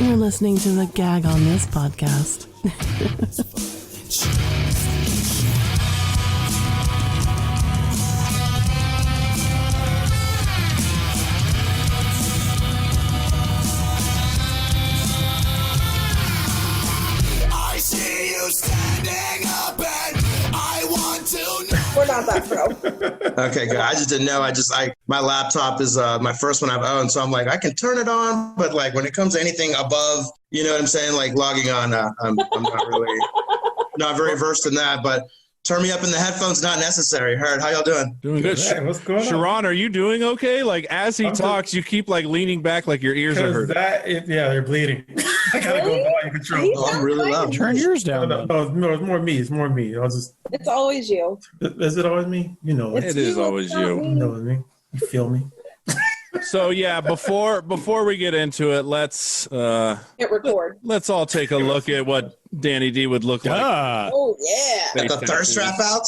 You're listening to the gag on this podcast. I see you standing up and I want to know. We're not that pro. Okay, good. I just didn't know. My laptop is my first one I've owned, so I'm like, I can turn it on, but like when it comes to anything above, you know what I'm saying, like logging on, I'm not very versed in that. But turn me up in the headphones, not necessary. Heard, how y'all doing? Doing good. Hey, what's going on? Sharon, are you doing okay? Like as he talks, you keep like leaning back, like your ears are hurting. Yeah, they're bleeding. I gotta go volume control. Oh, I'm really loud. Turn yours down. No, it's more me. It's more me. It's always you. Is it always me? You know it. It is always you. You know me. You feel me? So yeah, before we get into it, let's Hit record. let's all take a look at what Danny D would look like. Oh yeah. Got the thirst trap out?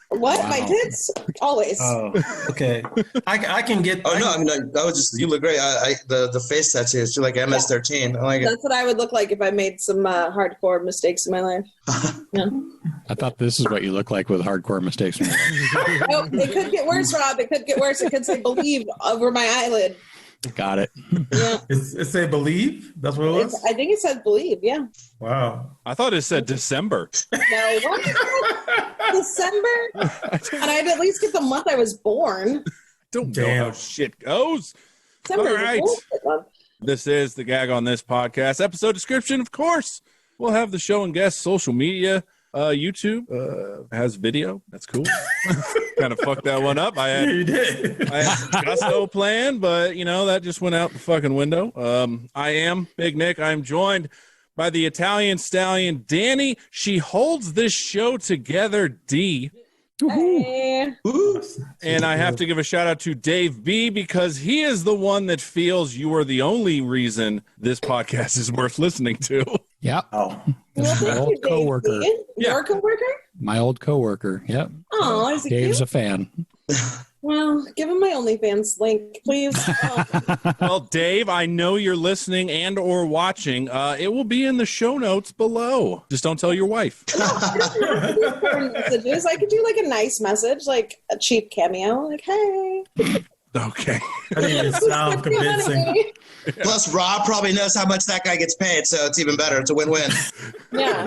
What? My tits? Always. Oh, okay. I can get. Oh no, I mean that was just, you look great. The face tattoos, you're like MS-13. I like it. That's what I would look like if I made some hardcore mistakes in my life. Yeah. I thought this is what you look like with hardcore mistakes. Oh, it could get worse, Rob. It could get worse. It could say "believe" over my eyelid. Got it. Yeah. It say believe? That's what it was? I think it says "believe." Yeah. Wow. I thought it said December. No, what? December, and I'd at least get the month I was born. Don't know how shit goes. December. All right. This is the Gag on This podcast. Episode description, of course. We'll have the show and guests, social media, YouTube has video. That's cool. Kind of fucked that one up. I had gusto plan, but you know that just went out the fucking window. I am Big Nick. I'm joined by the Italian stallion Danny. She holds this show together, D. Hey. And I have to give a shout out to Dave B because he is the one that feels you are the only reason this podcast is worth listening to. Yeah. Oh. Well, thank old you, Dave. coworker. Your coworker? My old coworker. Yep. Oh, is he Dave's cute? a fan. Well, give him my OnlyFans link, please. Oh. Well, Dave, I know you're listening and or watching. It will be in the show notes below. Just don't tell your wife. Messages. I could do like a nice message, like a cheap cameo, like, hey. Okay. I didn't even sound convincing. Plus, Rob probably knows how much that guy gets paid, so it's even better. It's a win-win. Yeah.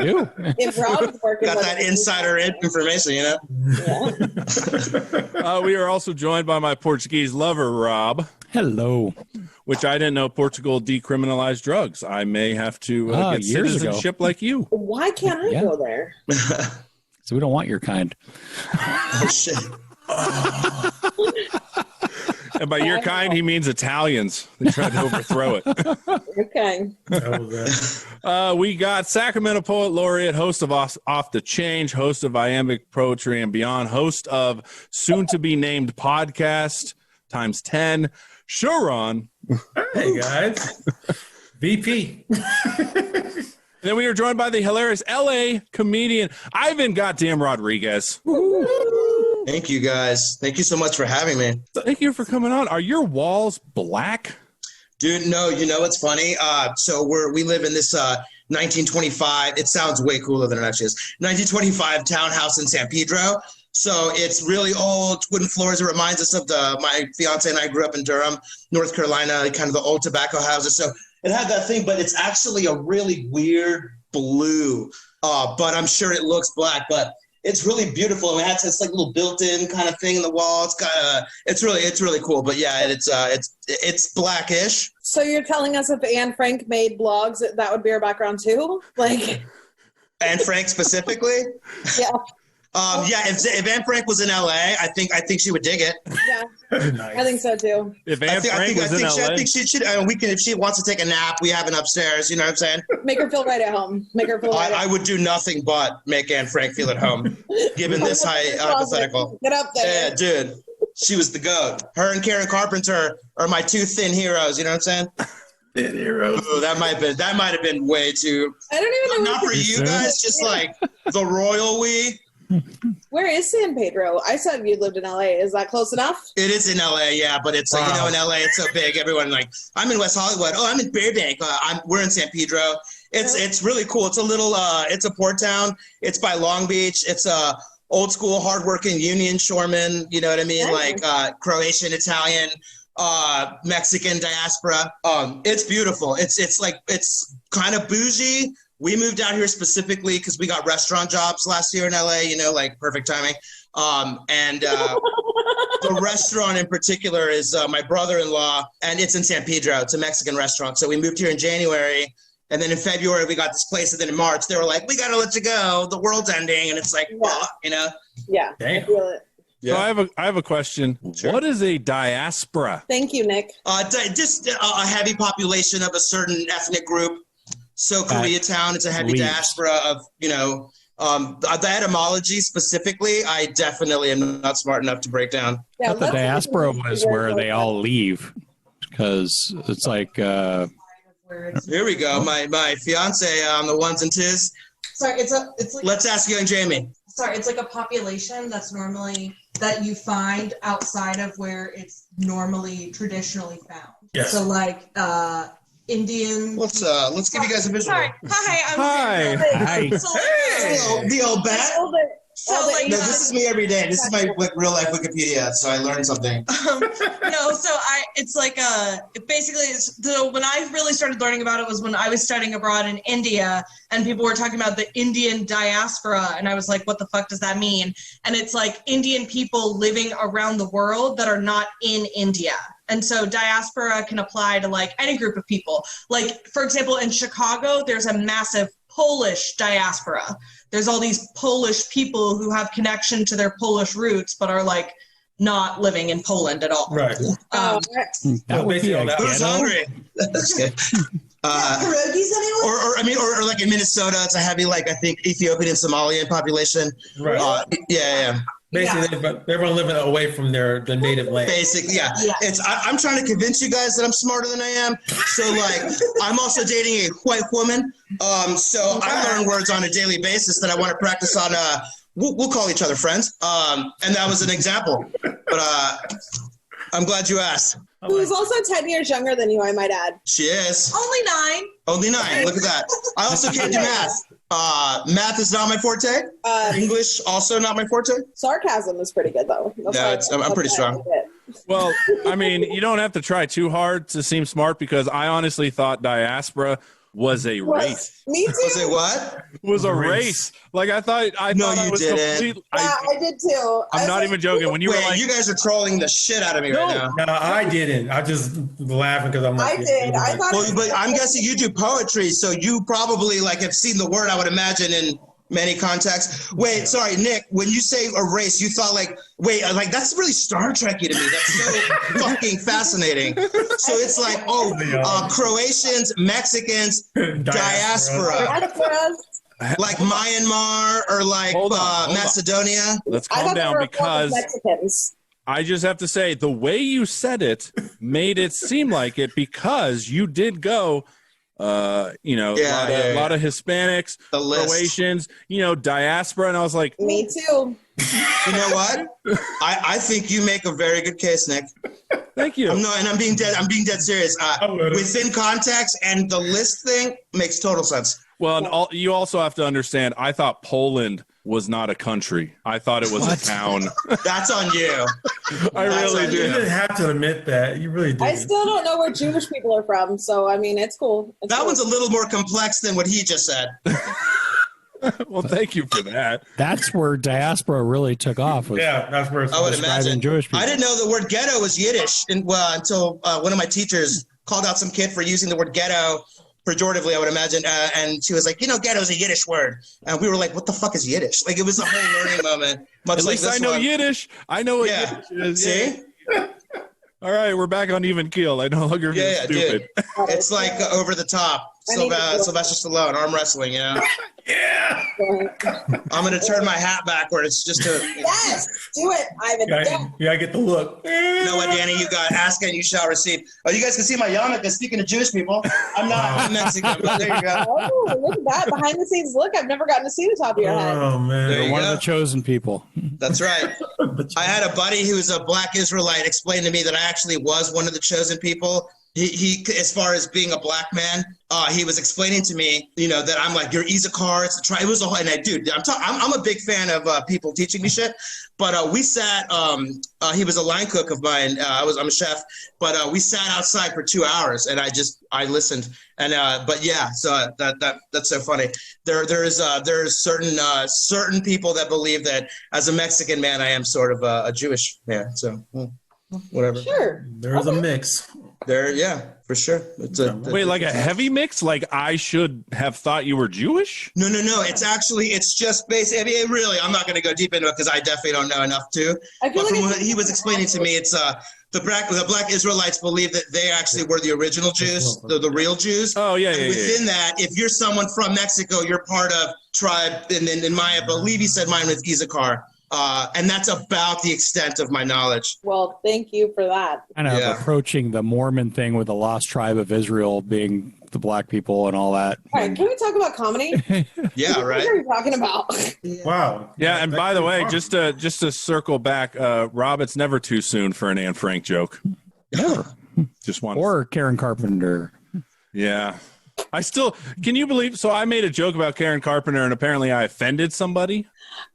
If Rob's working, got that insider information, you know? Yeah. We are also joined by my Portuguese lover, Rob. Hello. Which I didn't know Portugal decriminalized drugs. I may have to get years citizenship like you. Why can't I go there? So we don't want your kind. Oh, shit. And by your kind, he means Italians. They tried to overthrow it. Okay. We got Sacramento Poet Laureate, host of Off the Change, host of Iambic Poetry and Beyond, host of soon-to-be-named podcast times 10, Sharon. Hey, guys. VP. And then we are joined by the hilarious LA comedian, Ivan Goddamn Rodriguez. Thank you, guys. Thank you so much for having me. Thank you for coming on. Are your walls black? Dude, no, you know what's funny? So we live in this 1925, it sounds way cooler than it actually is, 1925 townhouse in San Pedro. So it's really old, wooden floors. It reminds us of my fiance and I grew up in Durham, North Carolina, kind of the old tobacco houses. So it had that thing, but it's actually a really weird blue, but I'm sure it looks black, but it's really beautiful. And it has this like little built-in kind of thing in the wall. It's really cool. But yeah, it's blackish. So you're telling us if Anne Frank made blogs, that would be her background too? Like Anne Frank specifically? Yeah. Yeah, if Anne Frank was in LA, I think she would dig it. Yeah, nice. I think so too. If Anne Frank was in LA, I think she should. We can, if she wants to take a nap, we have an upstairs. You know what I'm saying? Make her feel right at home. I would do nothing but make Anne Frank feel at home, given this hypothetical. Get up there, yeah, dude. She was the goat. Her and Karen Carpenter are my two thin heroes. You know what I'm saying? Thin heroes. Ooh, that might have been way too. I don't even know. Not for you guys. Just like the royal we. Where is San Pedro? I said you lived in LA. Is that close enough? It is in LA, yeah, but it's Wow. in LA it's so big. Everyone like, I'm in West Hollywood. Oh, I'm in Burbank. We're in San Pedro. It's really cool. It's a little it's a port town. It's by Long Beach. It's a old school, hardworking union shoremen. You know what I mean? Nice. Like Croatian, Italian, Mexican diaspora. It's beautiful. It's kind of bougie. We moved out here specifically because we got restaurant jobs last year in LA, like perfect timing. The restaurant in particular is my brother-in-law, and it's in San Pedro. It's a Mexican restaurant. So we moved here in January, and then in February we got this place, and then in March they were like, we got to let you go. The world's ending. And it's like, Yeah. Damn. I feel it. So I have a question. Sure. What is a diaspora? Thank you, Nick. Just a heavy population of a certain ethnic group. So Koreatown, it's a heavy leaves. diaspora of, the etymology specifically, I definitely am not smart enough to break down. Yeah, But the let's- diaspora was where they all leave because it's like Here we go. My fiance on the ones and twos. Sorry, it's like Let's ask young Jamie. it's like a population that's normally that you find outside of where it's normally traditionally found. Yes. So like Indian. Let's give you guys a visual. Sorry. Hi. Hi. Hi. So, The old bat. All the- so all the like No, this is me every day. This is my real life Wikipedia, so I learned something. it's like so when I really started learning about it was when I was studying abroad in India, and people were talking about the Indian diaspora, and I was like, what the fuck does that mean? And it's like Indian people living around the world that are not in India. And so diaspora can apply to like any group of people. Like, for example, in Chicago, there's a massive Polish diaspora. There's all these Polish people who have connection to their Polish roots, but are like not living in Poland at all. Right. that would be a Who's ghetto. hungry? That's good. Pierogies, anyone? Or like in Minnesota, it's a heavy, like I think Ethiopian and Somalian population. Right. Yeah. Basically, but everyone living away from their native land. Basically, yeah. Yeah. I'm trying to convince you guys that I'm smarter than I am. So like, I'm also dating a white woman. So I learn words on a daily basis that I want to practice on. We'll call each other friends. And that was an example. But I'm glad you asked. Who's also 10 years younger than you, I might add. She is. Only 9. Only 9. Look at that. I also can't do math. Math is not my forte. English also not my forte. Sarcasm is pretty good, though. I'm pretty strong. Well, I mean, you don't have to try too hard to seem smart because I honestly thought diaspora was a race. Me too. Was it what? Was a race. Like I thought No, it you was didn't. complete. Yeah, I did too. I'm not even joking. When you were Wait, like, you guys are trolling the shit out of me right now. No, I didn't. I just laughing because I'm like, I did. I thought Well, but I'm guessing you do poetry, so you probably like have seen the word, I would imagine, in many contexts. Wait, sorry, Nick, when you say a race, you thought like that's really Star Trek-y to me. That's so fucking fascinating. So it's like, Croatians, Mexicans, diaspora. Like Myanmar or like Hold on. Macedonia. let's I calm thought down they were because Mexicans. I just have to say the way you said it made it seem like it because you did go, a lot of Hispanics, The list. Croatians, diaspora, and I was like, Me too. You know what? I think you make a very good case, Nick. thank you. I'm being dead serious. Within context and the list thing makes total sense. Well, and you also have to understand, I thought Poland was not a country. I thought it was a town. That's on you. I really you did. didn't have to admit that. You really did. I still don't know where Jewish people are from, so I mean, it's cool. That one's a little more complex than what he just said. Well, thank you for that. That's where diaspora really took off. Was Yeah, that's where it's I would describing imagine. Jewish people. I didn't know the word ghetto was Yiddish until one of my teachers called out some kid for using the word ghetto pejoratively, I would imagine. And she was like, ghetto is a Yiddish word. And we were like, what the fuck is Yiddish? Like, it was a whole learning moment. Much At like least this I know one. Yiddish. I know what Yeah. Yiddish is. See? All right, we're back on even keel. I no longer feel Yeah, stupid. dude. It's like over the top. Sylvester Stallone, arm wrestling, you know? Yeah. I'm going to turn my hat backwards just to... Yes, do it, Ivan. Yeah, I get the look. You know what, Danny? You got ask and you shall receive. Oh, you guys can see my yarmulke. Speaking of Jewish people, I'm Mexican, but there you go. Oh, look at that. Behind the scenes look. I've never gotten to see the top of your head. Oh, man. There you One go. of the chosen people. That's right. I had a buddy who's a black Israelite explain to me that I actually was one of the chosen people. He as far as being a black man, he was explaining to me, you know, that I'm like, you're Issachar. It's the tribe. It was a whole, and I, dude, I'm a big fan of people teaching me shit. But we sat. He was a line cook of mine. I'm a chef. But we sat outside for 2 hours, and I listened. And but yeah, so that's so funny. There's certain people that believe that as a Mexican man, I am sort of a Jewish man. So whatever. Sure. There's a mix. Yeah, for sure. Wait, like a heavy mix? Like I should have thought you were Jewish? No. It's just basically. I mean, really, I'm not going to go deep into it because I definitely don't know enough to. I feel But like from what he was explaining to me, it's the black Israelites believe that they actually were the original Jews, the real Jews. Oh yeah, And yeah. within that, if you're someone from Mexico, you're part of tribe. And then I believe he said mine was Issachar. And that's about the extent of my knowledge. Well, thank you for that. Kind of approaching the Mormon thing with the lost tribe of Israel being the black people and all that. All right, can we talk about comedy? Yeah, right. What are you talking about? Wow. Yeah, and by the way, just to circle back, Rob, it's never too soon for an Anne Frank joke. Never. Just one. Or Karen Carpenter. Yeah. Can you believe? So I made a joke about Karen Carpenter and apparently I offended somebody.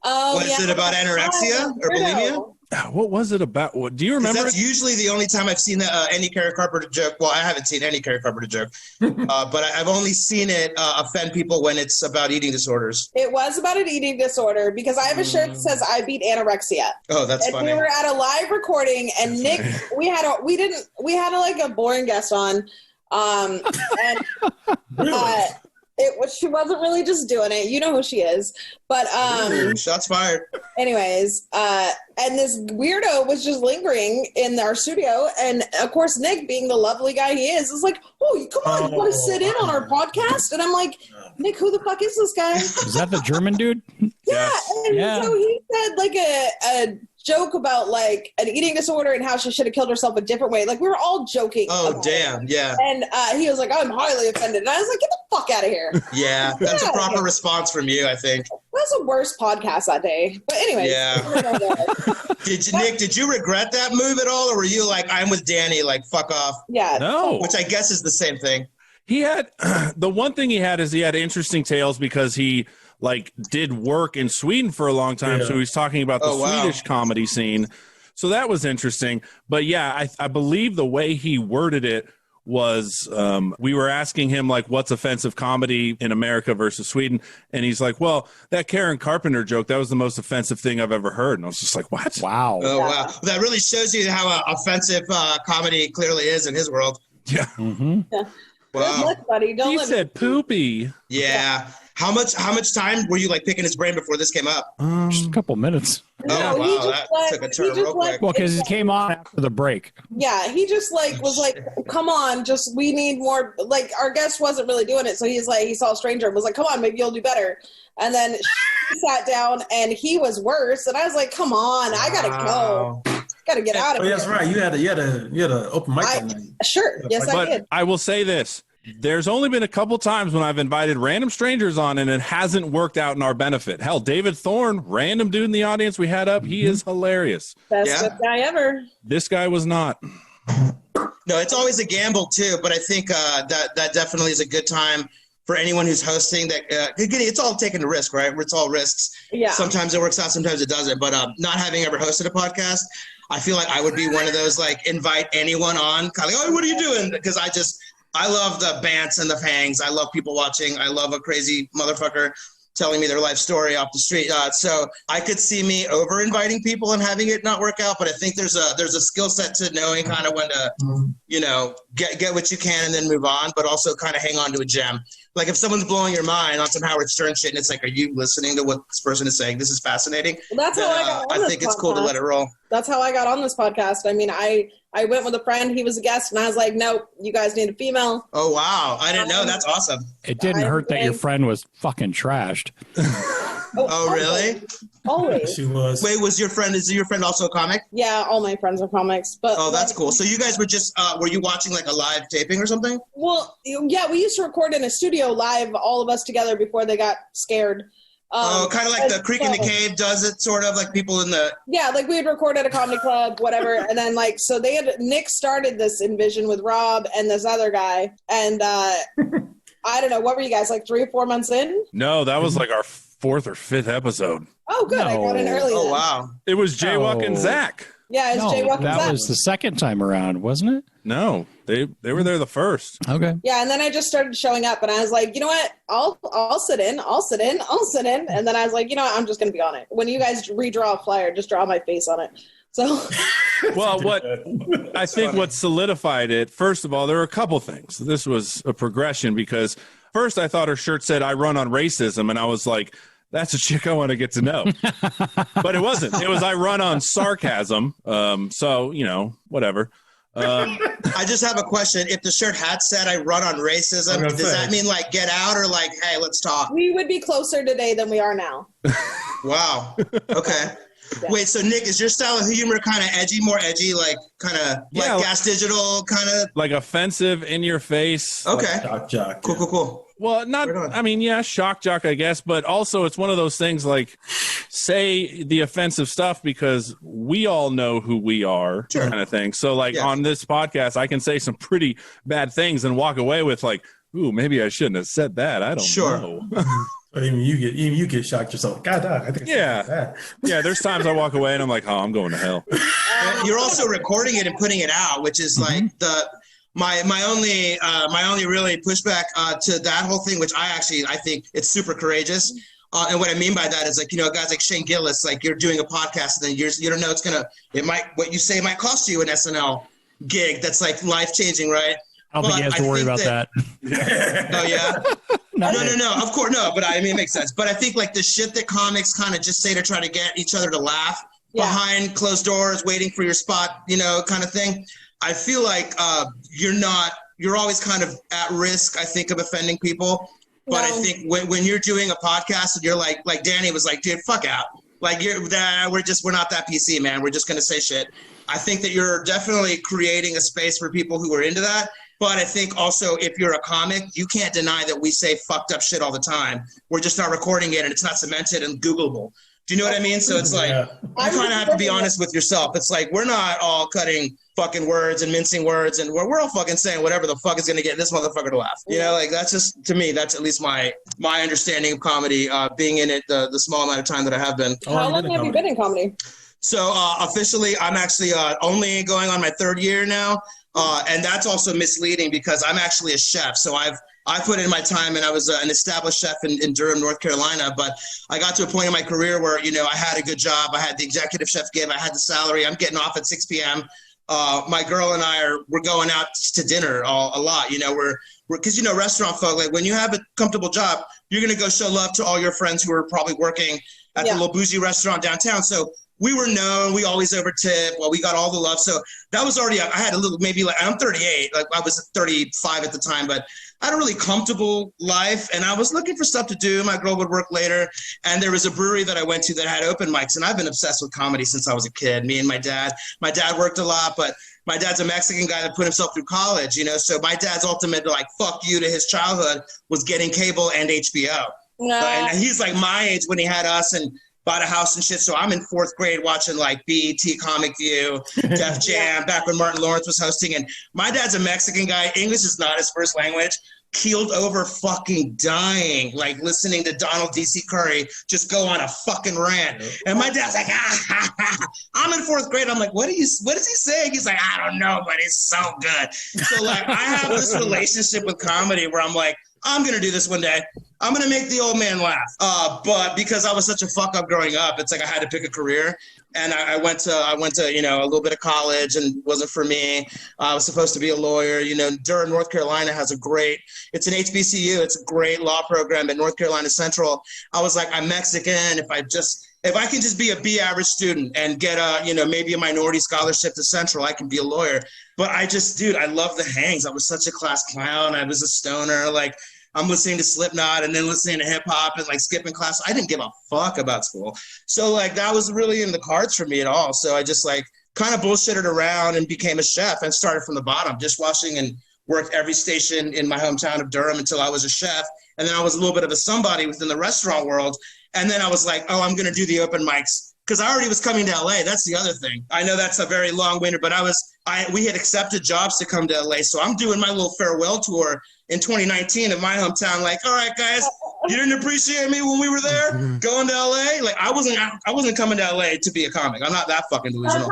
Oh, Was it about anorexia or bulimia? What was it about? Do you remember? That's usually the only time I've seen any Karen Carpenter joke. Well, I haven't seen any Karen Carpenter joke, but I've only seen it offend people when it's about eating disorders. It was about an eating disorder because I have a shirt that says I beat anorexia. Oh, that's funny. We were at a live recording and Nick, we had like a boring guest on. She wasn't really just doing it. You know who she is. But shots fired. anyways, and this weirdo was just lingering in our studio, and of course Nick, being the lovely guy he is like, oh, come on, you want to sit in on our podcast? And I'm like, Nick, who the fuck is this guy? Is that the German dude? Yeah. And Yeah. so he said like a joke about like an eating disorder and how she should have killed herself a different way. Like we were all joking. Oh, damn. Yeah. And he was like, I'm highly offended. And I was like, get the fuck out of here. Yeah. That's a proper response from you, I think. That was the worst podcast that day. But anyway. Yeah. Nick, did you regret that move at all? Or were you like, I'm with Danny, like, fuck off? Yeah. No. Which I guess is the same thing. He had the one thing he had is he had interesting tales because he like did work in Sweden for a long time. Yeah. So he's talking about the Swedish comedy scene. So that was interesting. But yeah, I believe the way he worded it was we were asking him like what's offensive comedy in America versus Sweden, and he's like, well, that Karen Carpenter joke, that was the most offensive thing I've ever heard. And I was just like, what? Wow. Oh, wow. That really shows you how offensive comedy clearly is in his world. Yeah. Mm-hmm. Wow. Good luck, buddy. Don't He let said poopy. Yeah. How much time were you like picking his brain before this came up? Just a couple minutes. Oh, he wow. just That let- took a he turn just real let- quick. Well, because it came on after the break. Yeah, he just like was like, come on, just we need more. Like our guest wasn't really doing it, so he's like, he saw a stranger and was like, come on, maybe you'll do better. And then he sat down and he was worse, and I was like, come on, I gotta go, gotta get out of Oh, here. that's right. You had a open mic that night. Sure, yes, I But did. I will say this. There's only been a couple times when I've invited random strangers on and it hasn't worked out in our benefit. Hell, David Thorne, random dude in the audience we had up, he is hilarious. Best Yeah. good guy ever. This guy was not. No, it's always a gamble too, but I think that definitely is a good time for anyone who's hosting. That it's all taking a risk, right? It's all risks. Yeah. Sometimes it works out, sometimes it doesn't. But not having ever hosted a podcast, I feel like I would be one of those like invite anyone on, kind of like, oh, what are you doing? Because I love the bants and the fangs. I love people watching. I love a crazy motherfucker telling me their life story off the street. So I could see me over inviting people and having it not work out. But I think there's a skill set to knowing kind of when to, get what you can and then move on, but also kind of hang on to a gem. Like if someone's blowing your mind on some Howard Stern shit and it's like, are you listening to what this person is saying? This is fascinating. Well, that's how I got on I this think it's cool to podcast. let it roll. That's how I got on this podcast. I mean, I went with a friend. He was a guest, and I was like, nope, you guys need a female. Oh, wow. I didn't know. That's awesome. It didn't hurt that your friend was fucking trashed. Oh, really? Always. She was. Wait, is your friend also a comic? Yeah, all my friends are comics. But oh, that's cool. So you guys were just, were you watching like a live taping or something? Well, yeah, we used to record in a studio live, all of us together before they got scared. Kind of like the Creek in the Cave does it, sort of like people in the... Yeah, like we would record at a comedy club, whatever. And then like, so Nick started this Envision with Rob and this other guy. And I don't know, what were you guys, like 3 or 4 months in? No, that was like our 4th or 5th episode. Oh, good. I got in early. Oh, wow. It was Jaywalk and Zach. Yeah, it's Jaywalk and Zach. That was the second time around, wasn't it? No, they were there the first. Okay. Yeah, and then I just started showing up, and I was like, you know what? I'll sit in. And then I was like, you know what? I'm just going to be on it. When you guys redraw a flyer, just draw my face on it. So, well, what solidified it, first of all, there were a couple things. This was a progression because first I thought her shirt said, I run on racism. And I was like, that's a chick I want to get to know. But it wasn't. It was, I run on sarcasm. So, you know, whatever. I just have a question. If the shirt had said I run on racism, does that mean like get out or like, hey, let's talk? We would be closer today than we are now. Wow. Okay. Yeah. Wait, so Nick, is your style of humor kind of edgy, more edgy, like kind of like Gas Digital, kind of like offensive, in your face? Okay. Shock jock. Cool. Well, I mean, yeah, shock jock, I guess, but also it's one of those things like say the offensive stuff because we all know who we are, kind of thing. So like on this podcast, I can say some pretty bad things and walk away with like, ooh, maybe I shouldn't have said that. I don't know. Even you get shocked yourself. God, dog, I think yeah. There's times I walk away and I'm like, oh, I'm going to hell. You're also recording it and putting it out, which is like my only really pushback to that whole thing, which I think it's super courageous. And what I mean by that is like, you know, guys like Shane Gillis, like you're doing a podcast and then you don't know what you say might cost you an SNL gig that's like life changing, right? I don't think he has to worry about that. Oh yeah. No. Of course, no. But I mean, it makes sense. But I think like the shit that comics kind of just say to try to get each other to laugh behind closed doors, waiting for your spot, you know, kind of thing. I feel like you're always kind of at risk, I think, of offending people. But I think when you're doing a podcast and you're like Danny was like, dude, fuck out. Like we're not that PC, man. We're just gonna say shit. I think that you're definitely creating a space for people who are into that. But I think also if you're a comic, you can't deny that we say fucked up shit all the time. We're just not recording it and it's not cemented and Googleable. Do you know what I mean? So it's like, you kind of have to be honest with yourself. It's like, we're not all cutting fucking words and mincing words and we're all fucking saying whatever the fuck is going to get this motherfucker to laugh. You know, like that's just, to me, that's at least my understanding of comedy, being in it the small amount of time that I have been. How long have you been in comedy? So officially, I'm actually only going on my 3rd year now. And that's also misleading because I'm actually a chef. So I put in my time and I was an established chef in Durham, North Carolina. But I got to a point in my career where, you know, I had a good job. I had the executive chef gig. I had the salary. I'm getting off at 6 p.m. My girl and we're going out to dinner a lot. You know, because, you know, restaurant folk, like when you have a comfortable job, you're going to go show love to all your friends who are probably working at the little bougie restaurant downtown. So we were known, we always over tip. Well, we got all the love. So that was already, I had a little, maybe like, I'm 38, like I was 35 at the time, but I had a really comfortable life and I was looking for stuff to do. My girl would work later. And there was a brewery that I went to that had open mics. And I've been obsessed with comedy since I was a kid, me and my dad. My dad worked a lot, but my dad's a Mexican guy that put himself through college, you know? So my dad's ultimate, like, fuck you to his childhood was getting cable and HBO. And he's like my age when he had us and bought a house and shit. So I'm in 4th grade watching like BET, Comic View, Def Jam, back when Martin Lawrence was hosting. And my dad's a Mexican guy. English is not his first language. Keeled over fucking dying, like listening to Donald D.C. Curry just go on a fucking rant. And my dad's like, I'm in 4th grade. I'm like, what is he saying? He's like, I don't know, but it's so good. So like, I have this relationship with comedy where I'm like, I'm going to do this one day. I'm going to make the old man laugh. But because I was such a fuck up growing up, it's like I had to pick a career. And I went to, you know, a little bit of college and it wasn't for me. I was supposed to be a lawyer. You know, Durham, North Carolina it's an HBCU. It's a great law program at North Carolina Central. I was like, I'm Mexican. If if I can just be a B average student and get maybe a minority scholarship to Central, I can be a lawyer. But I just, dude, I love the hangs. I was such a class clown. I was a stoner. Like, I'm listening to Slipknot and then listening to hip hop and like skipping class. I didn't give a fuck about school. So like that was really in the cards for me at all. So I just like kind of bullshitted around and became a chef and started from the bottom, dishwashing, and worked every station in my hometown of Durham until I was a chef. And then I was a little bit of a somebody within the restaurant world. And then I was like, oh, I'm going to do the open mics because I already was coming to LA. That's the other thing. I know that's a very long winter, but we had accepted jobs to come to LA. So I'm doing my little farewell tour in 2019 in my hometown. Like, all right, guys, you didn't appreciate me when we were there going to LA. Like I wasn't coming to LA to be a comic. I'm not that fucking delusional.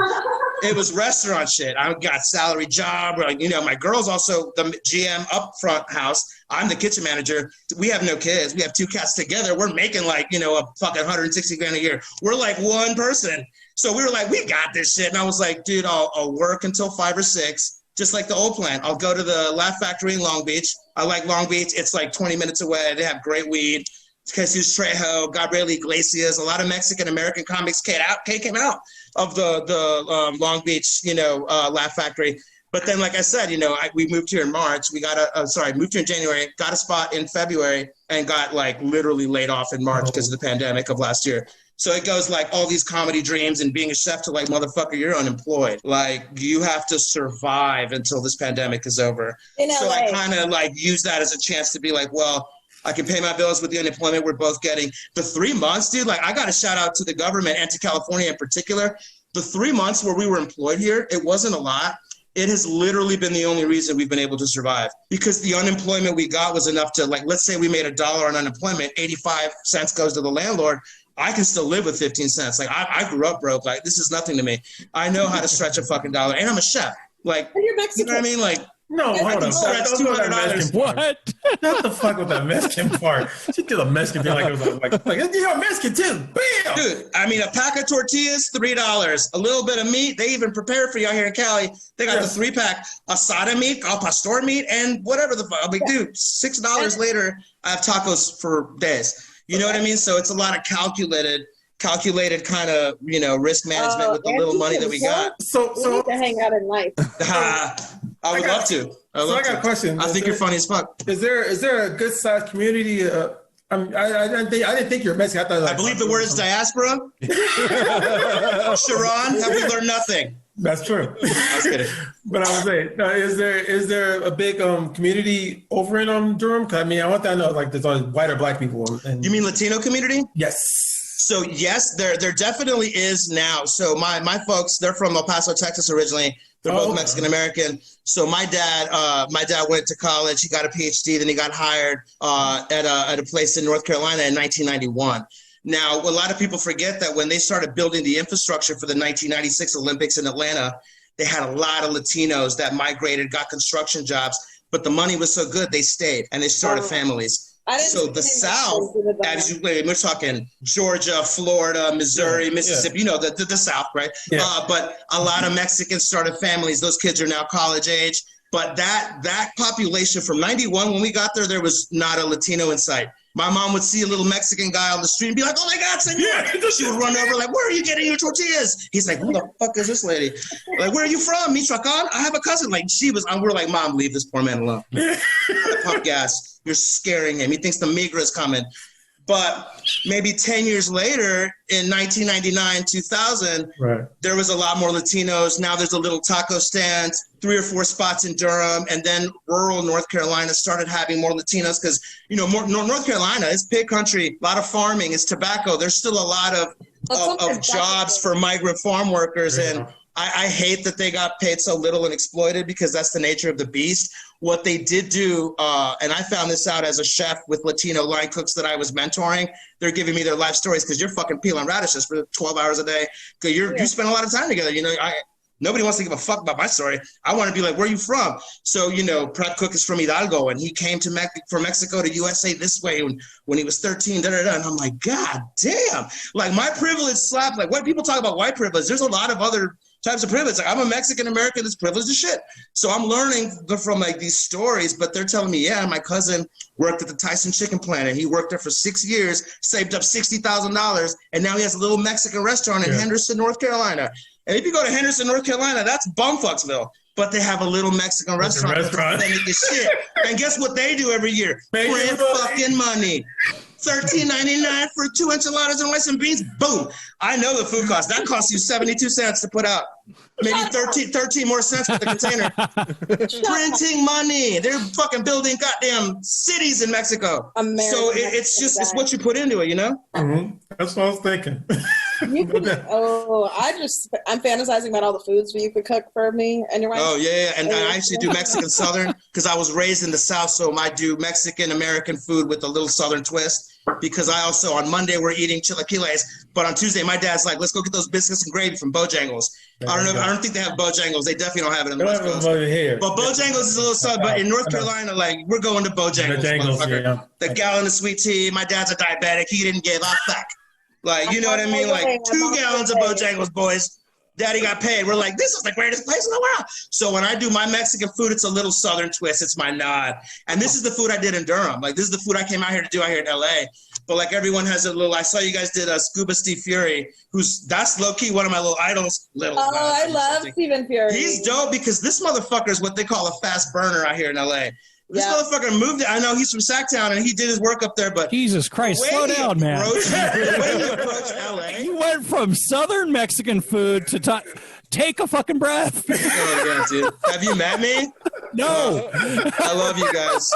It was restaurant shit. I got salary job. Like, my girl's also the GM up front house. I'm the kitchen manager. We have no kids. We have 2 cats together. We're making like, a fucking 160 grand a year. We're like one person. So we were like, we got this shit. And I was like, dude, I'll work until 5 or 6, just like the old plan. I'll go to the Laugh Factory in Long Beach. I like Long Beach. It's like 20 minutes away. They have great weed. Jesus Trejo, Gabriel Iglesias, a lot of Mexican-American comics came out of the Long Beach, Laugh Factory. But then, like I said, we moved here in March. Moved here in January, got a spot in February, and got like literally laid off in March because of the pandemic of last year. So it goes like all these comedy dreams and being a chef to like, motherfucker, you're unemployed. Like you have to survive until this pandemic is over. So I kind of like use that as a chance to be like, well, I can pay my bills with the unemployment we're both getting. The 3 months, dude, like I got to shout out to the government and to California in particular. The 3 months where we were employed here, it wasn't a lot. It has literally been the only reason we've been able to survive because the unemployment we got was enough to like, let's say we made $1 on unemployment, 85 cents goes to the landlord. I can still live with 15 cents. Like I grew up broke. Like this is nothing to me. I know how to stretch a fucking dollar and I'm a chef. Like, you're Mexican. You know what I mean? Like, no, hold on. Stretch $200. What? Not the fuck with that Mexican part. She did a Mexican thing like it was like you're a Mexican too. Bam! Dude, I mean, a pack of tortillas, $3. A little bit of meat. They even prepare for you out here in Cali. They got the 3-pack asada meat, al pastor meat, and whatever the fuck. I'm like, dude, $6 later, I have tacos for days. You know what I mean? So it's a lot of calculated kind of, risk management with the little money that we got. So we need to hang out in life. I would love to. I got a question. I think you're funny as fuck. Is there a good sized community? I didn't think you're Mexican. I believe the word is diaspora. Sharon, have we learned nothing? That's true. I was kidding. But I was saying, is there a big community over in Durham? Cause I mean, I want to know like there's only white or black people. You mean Latino community? Yes. So yes, there definitely is now. So my folks, they're from El Paso, Texas originally. They're both Mexican American. So my dad went to college. He got a PhD. Then he got hired at a place in North Carolina in 1991. Now, a lot of people forget that when they started building the infrastructure for the 1996 Olympics in Atlanta, they had a lot of Latinos that migrated, got construction jobs, but the money was so good they stayed and they started families. So the South, we're talking Georgia, Florida, Missouri, Mississippi, the South, right? Yeah. But a lot of Mexicans started families. Those kids are now college age. But that population from 91, when we got there was not a Latino in sight. My mom would see a little Mexican guy on the street and be like, oh my God, senor. Yeah. She would run over like, where are you getting your tortillas? He's like, who the fuck is this lady? Like, where are you from? Michoacan? I have a cousin. Like, we're like, Mom, leave this poor man alone. Pump gas. You're scaring him. He thinks the Migra is coming. But maybe 10 years later, in 1999, 2000, there was a lot more Latinos. Now there's a little taco stand, 3 or 4 spots in Durham, and then rural North Carolina started having more Latinos because, North Carolina is pig country, a lot of farming, it's tobacco. There's still a lot of jobs for migrant farm workers, and I hate that they got paid so little and exploited because that's the nature of the beast. What they did do, and I found this out as a chef with Latino line cooks that I was mentoring, they're giving me their life stories because you're fucking peeling radishes for 12 hours a day. Because you spend a lot of time together. Nobody wants to give a fuck about my story. I want to be like, where are you from? So, Prep Cook is from Hidalgo, and he came to from Mexico to USA this way when he was 13, and I'm like, God damn. Like, my privilege slapped. Like, when people talk about white privilege, there's a lot of other types of privilege. Like, I'm a Mexican American that's privileged as shit. So I'm learning from like these stories, but they're telling me, yeah, my cousin worked at the Tyson chicken plant and he worked there for 6 years, saved up $60,000, and now he has a little Mexican restaurant in Henderson, North Carolina. And if you go to Henderson, North Carolina, that's bumfucksville. But they have a little Mexican restaurant that's authentic as shit. And guess what they do every year? Print fucking money. $13.99 for 2 enchiladas and rice and beans. Boom. I know the food cost. That costs you 72 cents to put out. Maybe 13 more cents for the container. Printing money. They're fucking building goddamn cities in Mexico. So it's just it's what you put into it, you know? Mm-hmm. That's what I was thinking. I'm fantasizing about all the foods you could cook for me and your wife. Oh, yeah. And I actually do Mexican Southern because I was raised in the South, so I do Mexican American food with a little Southern twist. Because I also, on Monday, we're eating chilaquiles, but on Tuesday, my dad's like, let's go get those biscuits and gravy from Bojangles. I don't think they have Bojangles. They definitely don't have it in the West Coast. But Bojangles is a little southern, but in North Carolina, like, we're going to Bojangles. The gallon of sweet tea. My dad's a diabetic. He didn't give a fuck. Like, you know what I mean? Like, 2 gallons of Bojangles, boys. Daddy got paid. We're like, this is the greatest place in the world. So when I do my Mexican food, it's a little Southern twist. It's my nod. And this is the food I did in Durham. Like, this is the food I came out here to do out here in LA. But like everyone has a little, I saw you guys did a Scuba Steve Fury, that's low-key one of my little idols. I love Stephen Fury. He's dope because this motherfucker is what they call a fast burner out here in LA. This motherfucker moved it. I know he's from Sacktown and he did his work up there, but Jesus Christ, slow down, man. The way he approached LA. He went from Southern Mexican food to take a fucking breath. Oh, yeah, dude. Have you met me? No. I love you guys.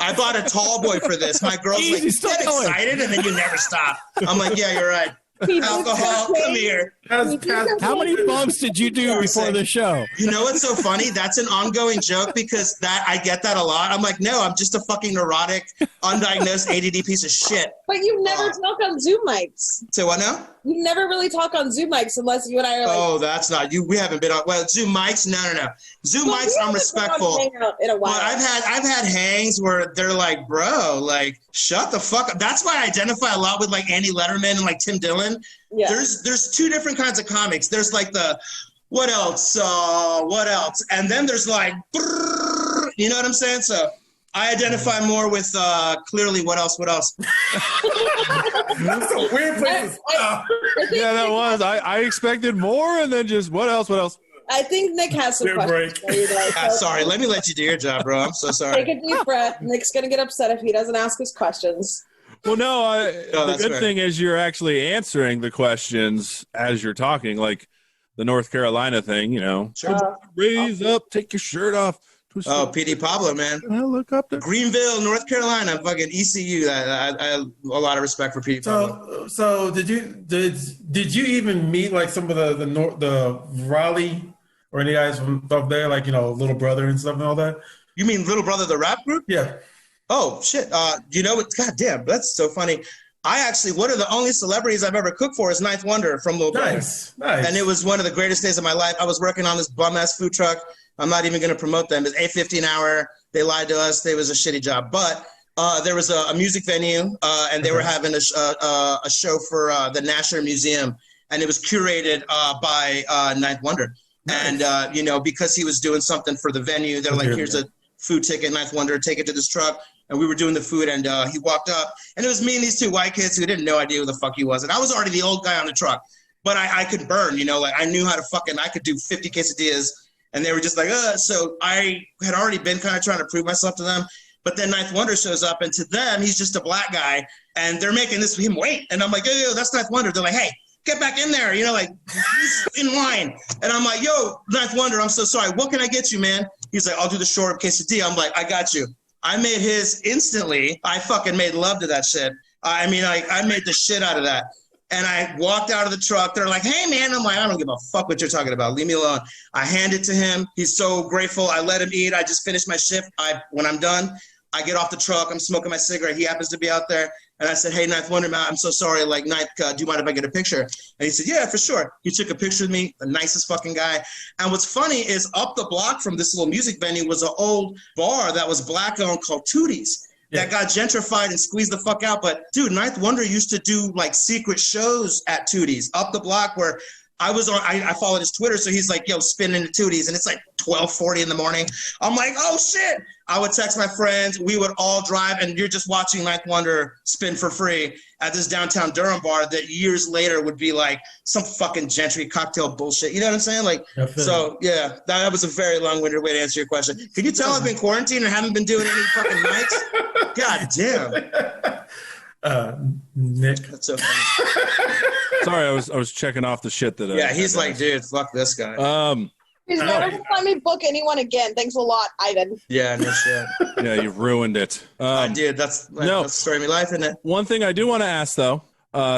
I bought a tall boy for this. My girl's like, get excited and then you never stop. I'm like, yeah, you're right. Alcohol, come here. How many bumps did you do before the show? You know what's so funny? That's an ongoing joke because I get that a lot. I'm like, no, I'm just a fucking neurotic, undiagnosed ADD piece of shit. But you never talk on Zoom mics. Say what now? You never really talk on Zoom mics unless you and I are like. Oh, that's not you. We haven't been on. Well, Zoom mics, no. Zoom mics, I'm respectful. In a while. But I've had hangs where they're like, bro, like, shut the fuck up. That's why I identify a lot with like Andy Letterman and like Tim Dillon. Yeah. There's 2 different kinds of comics. There's like the what else? And then there's like, brrr, you know what I'm saying? So I identify more with clearly what else? That's a weird place to stop. Yeah, that was. I expected more and then just what else? I think Nick has some questions for you guys. Sorry, let me let you do your job, bro. I'm so sorry. Take a deep breath. Nick's going to get upset if he doesn't ask us questions. Well, no, the good thing is you're actually answering the questions as you're talking, like the North Carolina thing, you know. Sure. Raise up, take your shirt off. Oh, PD Pablo, man. I look up there. Greenville, North Carolina, fucking ECU. I have a lot of respect for PD Pablo. So did you even meet like some of the Raleigh or any guys from up there, like, you know, Little Brother and stuff and all that? You mean Little Brother, the rap group? Yeah. Oh, shit. You know what? God-damn, that's so funny. One of the only celebrities I've ever cooked for is Ninth Wonder from Little Brother. Nice. And it was one of the greatest days of my life. I was working on this bum-ass food truck. I'm not even going to promote them. It's $8.50 an hour. They lied to us. It was a shitty job. But there was a music venue, and they were having a show for the National Museum, and it was curated by Ninth Wonder. Nice. And, you know, because he was doing something for the venue, they're like, here's a food ticket, Ninth Wonder, take it to this truck. And we were doing the food, and he walked up, and it was me and these 2 white kids who didn't know idea who the fuck he was. And I was already the old guy on the truck, but I could burn, you know, like I knew how to I could do 50 quesadillas, and they were just like, so I had already been kind of trying to prove myself to them. But then Ninth Wonder shows up, and to them, he's just a black guy, and they're making him wait. And I'm like, yo, that's Ninth Wonder. They're like, hey, get back in there, you know, like, he's in line. And I'm like, yo, Ninth Wonder, I'm so sorry. What can I get you, man? He's like, I'll do the short quesadilla. I'm like, I got you. I made his instantly. I fucking made love to that shit. I mean, I made the shit out of that. And I walked out of the truck. They're like, hey, man. I'm like, I don't give a fuck what you're talking about. Leave me alone. I hand it to him. He's so grateful. I let him eat. I just finished my shift. When I'm done, I get off the truck. I'm smoking my cigarette. He happens to be out there. And I said, hey, Ninth Wonder, man, I'm so sorry. Like, Ninth, do you mind if I get a picture? And he said, yeah, for sure. He took a picture with me, the nicest fucking guy. And what's funny is up the block from this little music venue was an old bar that was black-owned called Tootie's. That got gentrified and squeezed the fuck out. But, dude, Ninth Wonder used to do, like, secret shows at Tootie's up the block where I followed his Twitter, so he's like, yo, spin into tooties, and it's like 12:40 in the morning. I'm like, oh shit. I would text my friends. We would all drive, and you're just watching Ninth Wonder spin for free at this downtown Durham bar that years later would be like some fucking gentry cocktail bullshit. You know what I'm saying? Like, so yeah, that was a very long-winded way to answer your question. Can you tell I've been quarantined and haven't been doing any fucking nights? God damn. Nick. That's so funny. Sorry, I was checking off the shit that. Yeah, he's like, dude, fuck this guy. He's never gonna let me book anyone again. Thanks a lot, Ivan. Yeah, no shit. Yeah, you've ruined it. I did. That's the story of my life, isn't it? One thing I do want to ask though.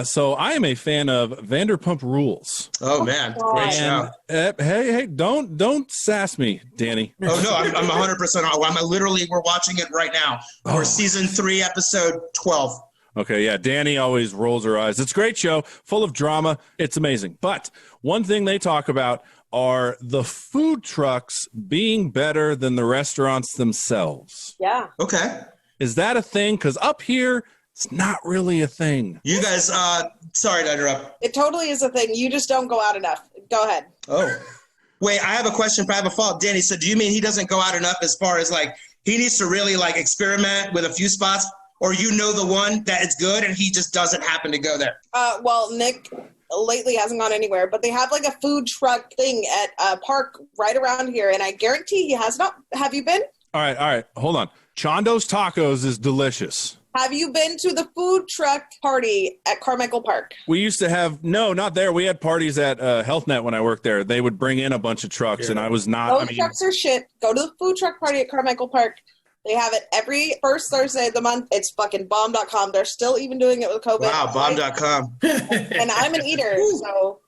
So I am a fan of Vanderpump Rules. Oh man, great show. Hey, don't sass me, Danny. Oh no, I'm 100%. We're watching it right now. We're season 3, episode 12. Okay, yeah, Danny always rolls her eyes. It's a great show, full of drama. It's amazing. But one thing they talk about are the food trucks being better than the restaurants themselves. Yeah. Okay. Is that a thing? Because up here, it's not really a thing. You guys, sorry to interrupt. It totally is a thing. You just don't go out enough. Go ahead. Oh. Wait, I have a question. I have a follow-up. Danny, so do you mean he doesn't go out enough as far as like he needs to really like experiment with a few spots? Or you know the one that is good and he just doesn't happen to go there? Well, Nick lately hasn't gone anywhere, but they have like a food truck thing at a park right around here, and I guarantee he has not. Have you been? All right. Hold on. Chando's Tacos is delicious. Have you been to the food truck party at Carmichael Park? We used to have, no, not there. We had parties at HealthNet when I worked there. They would bring in a bunch of trucks, and I was not. Those trucks are shit. Go to the food truck party at Carmichael Park. They have it every first Thursday of the month. It's fucking bomb.com. They're still even doing it with COVID. Wow, bomb.com. And I'm an eater, so.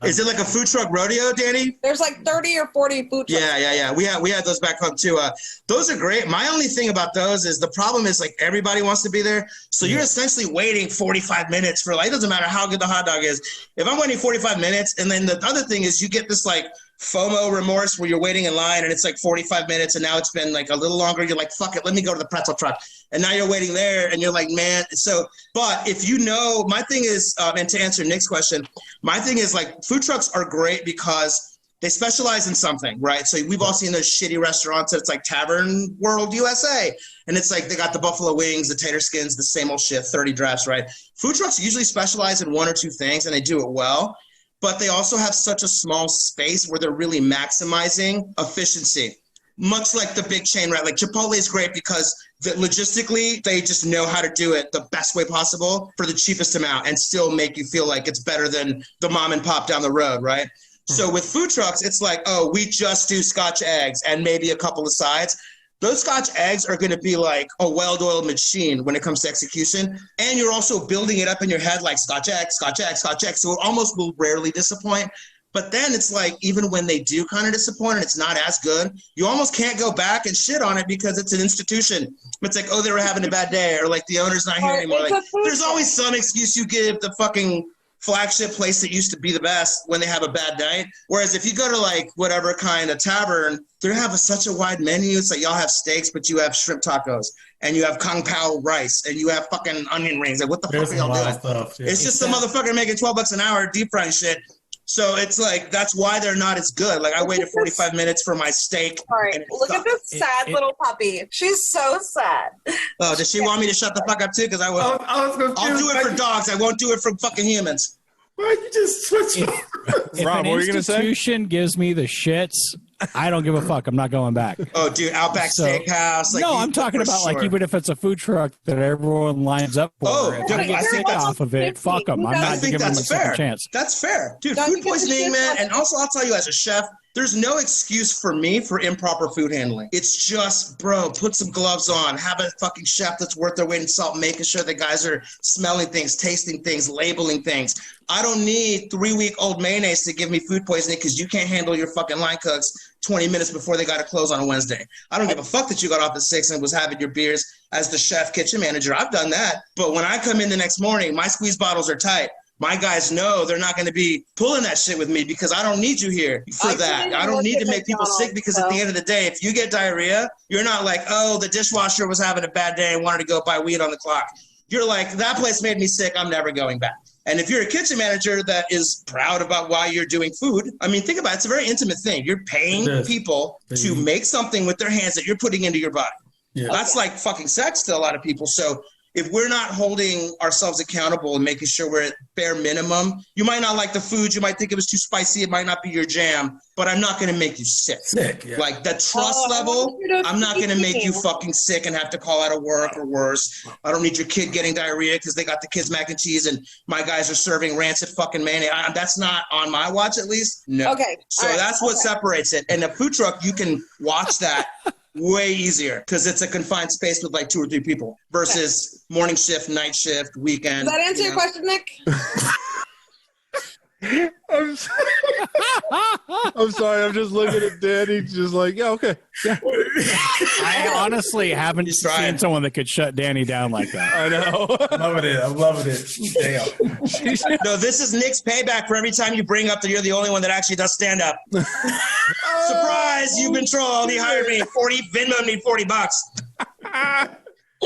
Is it like a food truck rodeo, Danny? There's like 30 or 40 food trucks. Yeah. We had those back home too. Those are great. My only thing about those is the problem is like everybody wants to be there. So you're essentially waiting 45 minutes for like, it doesn't matter how good the hot dog is. If I'm waiting 45 minutes, and then the other thing is you get this like FOMO remorse where you're waiting in line and it's like 45 minutes and now it's been like a little longer. You're like, fuck it, let me go to the pretzel truck. And now you're waiting there and you're like, man. So, but if you know, my thing is, and to answer Nick's question, my thing is like food trucks are great because they specialize in something, right? So we've all seen those shitty restaurants that it's like Tavern World USA. And it's like they got the buffalo wings, the tater skins, the same old shit, 30 drafts, right? Food trucks usually specialize in one or two things and they do it well. But they also have such a small space where they're really maximizing efficiency. Much like the big chain, right? Like Chipotle is great because logistically, they just know how to do it the best way possible for the cheapest amount and still make you feel like it's better than the mom and pop down the road, right? Mm-hmm. So with food trucks, it's like, oh, we just do Scotch eggs and maybe a couple of sides. Those Scotch eggs are going to be like a well-oiled machine when it comes to execution. And you're also building it up in your head like Scotch eggs, Scotch eggs, Scotch eggs. So it almost will rarely disappoint. But then it's like, even when they do kind of disappoint and it's not as good, you almost can't go back and shit on it because it's an institution. It's like, oh, they were having a bad day, or like the owner's not here anymore. Like, there's always some excuse you give the fucking flagship place that used to be the best when they have a bad night. Whereas if you go to like whatever kind of tavern, they have such a wide menu. It's like y'all have steaks, but you have shrimp tacos and you have Kung Pao rice and you have fucking onion rings. Like what the fuck are y'all doing? Stuff, yeah. It's just some motherfucker making $12 an hour deep frying shit. So it's like, that's why they're not as good. Like I waited 45 minutes for my steak. All right, look at this sad little puppy. She's so sad. Oh, does she want me to shut the fuck up too? Because I'll do it for dogs. I won't do it for fucking humans. Why you just switch? Rob, what were you going to say? Institution gives me the shits. I don't give a fuck. I'm not going back. Oh, dude, Outback Steakhouse. Like, no, I'm talking about like even if it's a food truck that everyone lines up for. Oh, if I get sick off of it, fuck them. I'm not giving them a second chance. That's fair. Dude, food poisoning, man. And also, I'll tell you as a chef, there's no excuse for me for improper food handling. It's just, bro, put some gloves on. Have a fucking chef that's worth their weight in salt, making sure the guys are smelling things, tasting things, labeling things. I don't need 3-week-old mayonnaise to give me food poisoning because you can't handle your fucking line cooks 20 minutes before they got to close on a Wednesday. I don't give a fuck that you got off at 6 and was having your beers as the chef kitchen manager. I've done that. But when I come in the next morning, my squeeze bottles are tight. My guys know they're not going to be pulling that shit with me because I don't need you here for that. I don't need to make people sick because at the end of the day, if you get diarrhea, you're not like, oh, the dishwasher was having a bad day and wanted to go buy weed on the clock. You're like, that place made me sick. I'm never going back. And if you're a kitchen manager that is proud about why you're doing food, I mean, think about it. It's a very intimate thing. You're paying people to make something with their hands that you're putting into your body. Yeah. That's like fucking sex to a lot of people. So if we're not holding ourselves accountable and making sure we're at bare minimum, you might not like the food. You might think it was too spicy. It might not be your jam, but I'm not going to make you sick. Yeah. Like the trust level, I'm not going to make you fucking sick and have to call out of work or worse. I don't need your kid getting diarrhea because they got the kids mac and cheese and my guys are serving rancid fucking mayonnaise. That's not on my watch, at least. No. Okay. So that's what separates it. And a food truck, you can watch that way easier because it's a confined space with like 2 or 3 people versus morning shift, night shift, weekend. Does that answer your question, Nick? I'm sorry. I'm just looking at Danny, just like, yeah, okay. Yeah. I honestly haven't seen someone that could shut Danny down like that. I know. I'm loving it. Damn. No, this is Nick's payback for every time you bring up that you're the only one that actually does stand up. Surprise, you've been trolled. He hired me. Venmo me $40.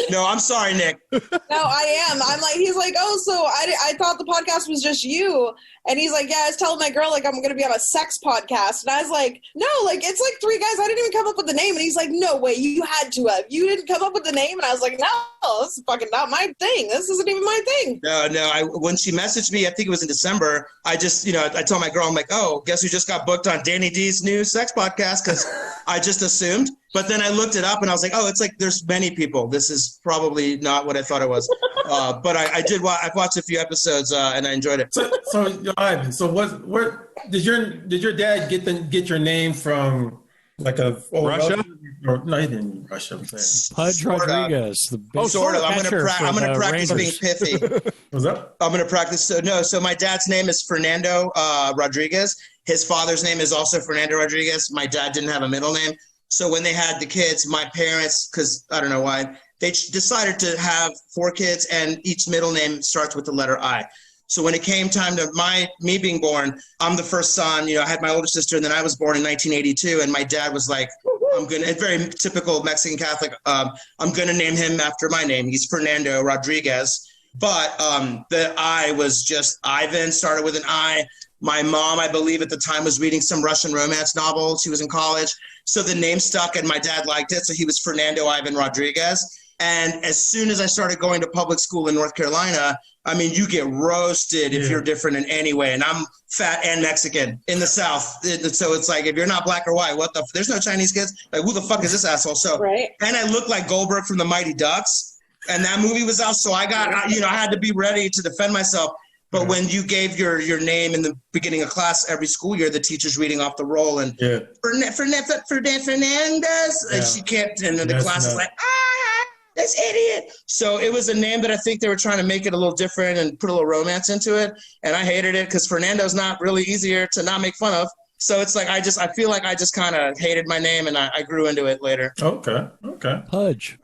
No, I'm sorry, Nick. No, I am. I'm like, he's like, oh, so I thought the podcast was just you. And he's like, yeah, I was telling my girl, like, I'm going to be on a sex podcast. And I was like, no, like, it's like 3 guys. I didn't even come up with the name. And he's like, no, wait, you had to have. You didn't come up with the name? And I was like, no, this is fucking not my thing. This isn't even my thing. No. When she messaged me, I think it was in December, I just, I told my girl, I'm like, oh, guess who just got booked on Danny D's new sex podcast? Because I just assumed. But then I looked it up and I was like, oh, it's like there's many people. This is probably not what I thought it was. But I've watched a few episodes and I enjoyed it. So Ivan, so where did your dad get your name from? Like a Russia? No, he didn't. Russia. I'm saying. Pudge Rodriguez. Sort of. I'm going to practice being pithy. What's up? I'm going to practice. So my dad's name is Fernando Rodriguez. His father's name is also Fernando Rodriguez. My dad didn't have a middle name. So when they had the kids, my parents, because I don't know why, they decided to have 4 kids and each middle name starts with the letter I. So when it came time to me being born, I'm the first son. I had my older sister, and then I was born in 1982. And my dad was like, very typical Mexican Catholic, I'm going to name him after my name. He's Fernando Rodriguez. But the I was just Ivan, started with an I. My mom, I believe at the time, was reading some Russian romance novels. She was in college. So the name stuck, and my dad liked it. So he was Fernando Ivan Rodriguez. And as soon as I started going to public school in North Carolina, I mean, you get roasted if you're different in any way. And I'm fat and Mexican in the South. So it's like, if you're not black or white, there's no Chinese kids. Like, who the fuck is this asshole? So, right. And I look like Goldberg from the Mighty Ducks. And that movie was out. So I got, I had to be ready to defend myself. But when you gave your name in the beginning of class every school year, the teacher's reading off the roll and Fernandez, and she can't, and then the class is like, this idiot. So it was a name that I think they were trying to make it a little different and put a little romance into it. And I hated it because Fernando's not really easier to not make fun of. So it's like, I feel like I just kind of hated my name and I grew into it later. Okay. Pudge.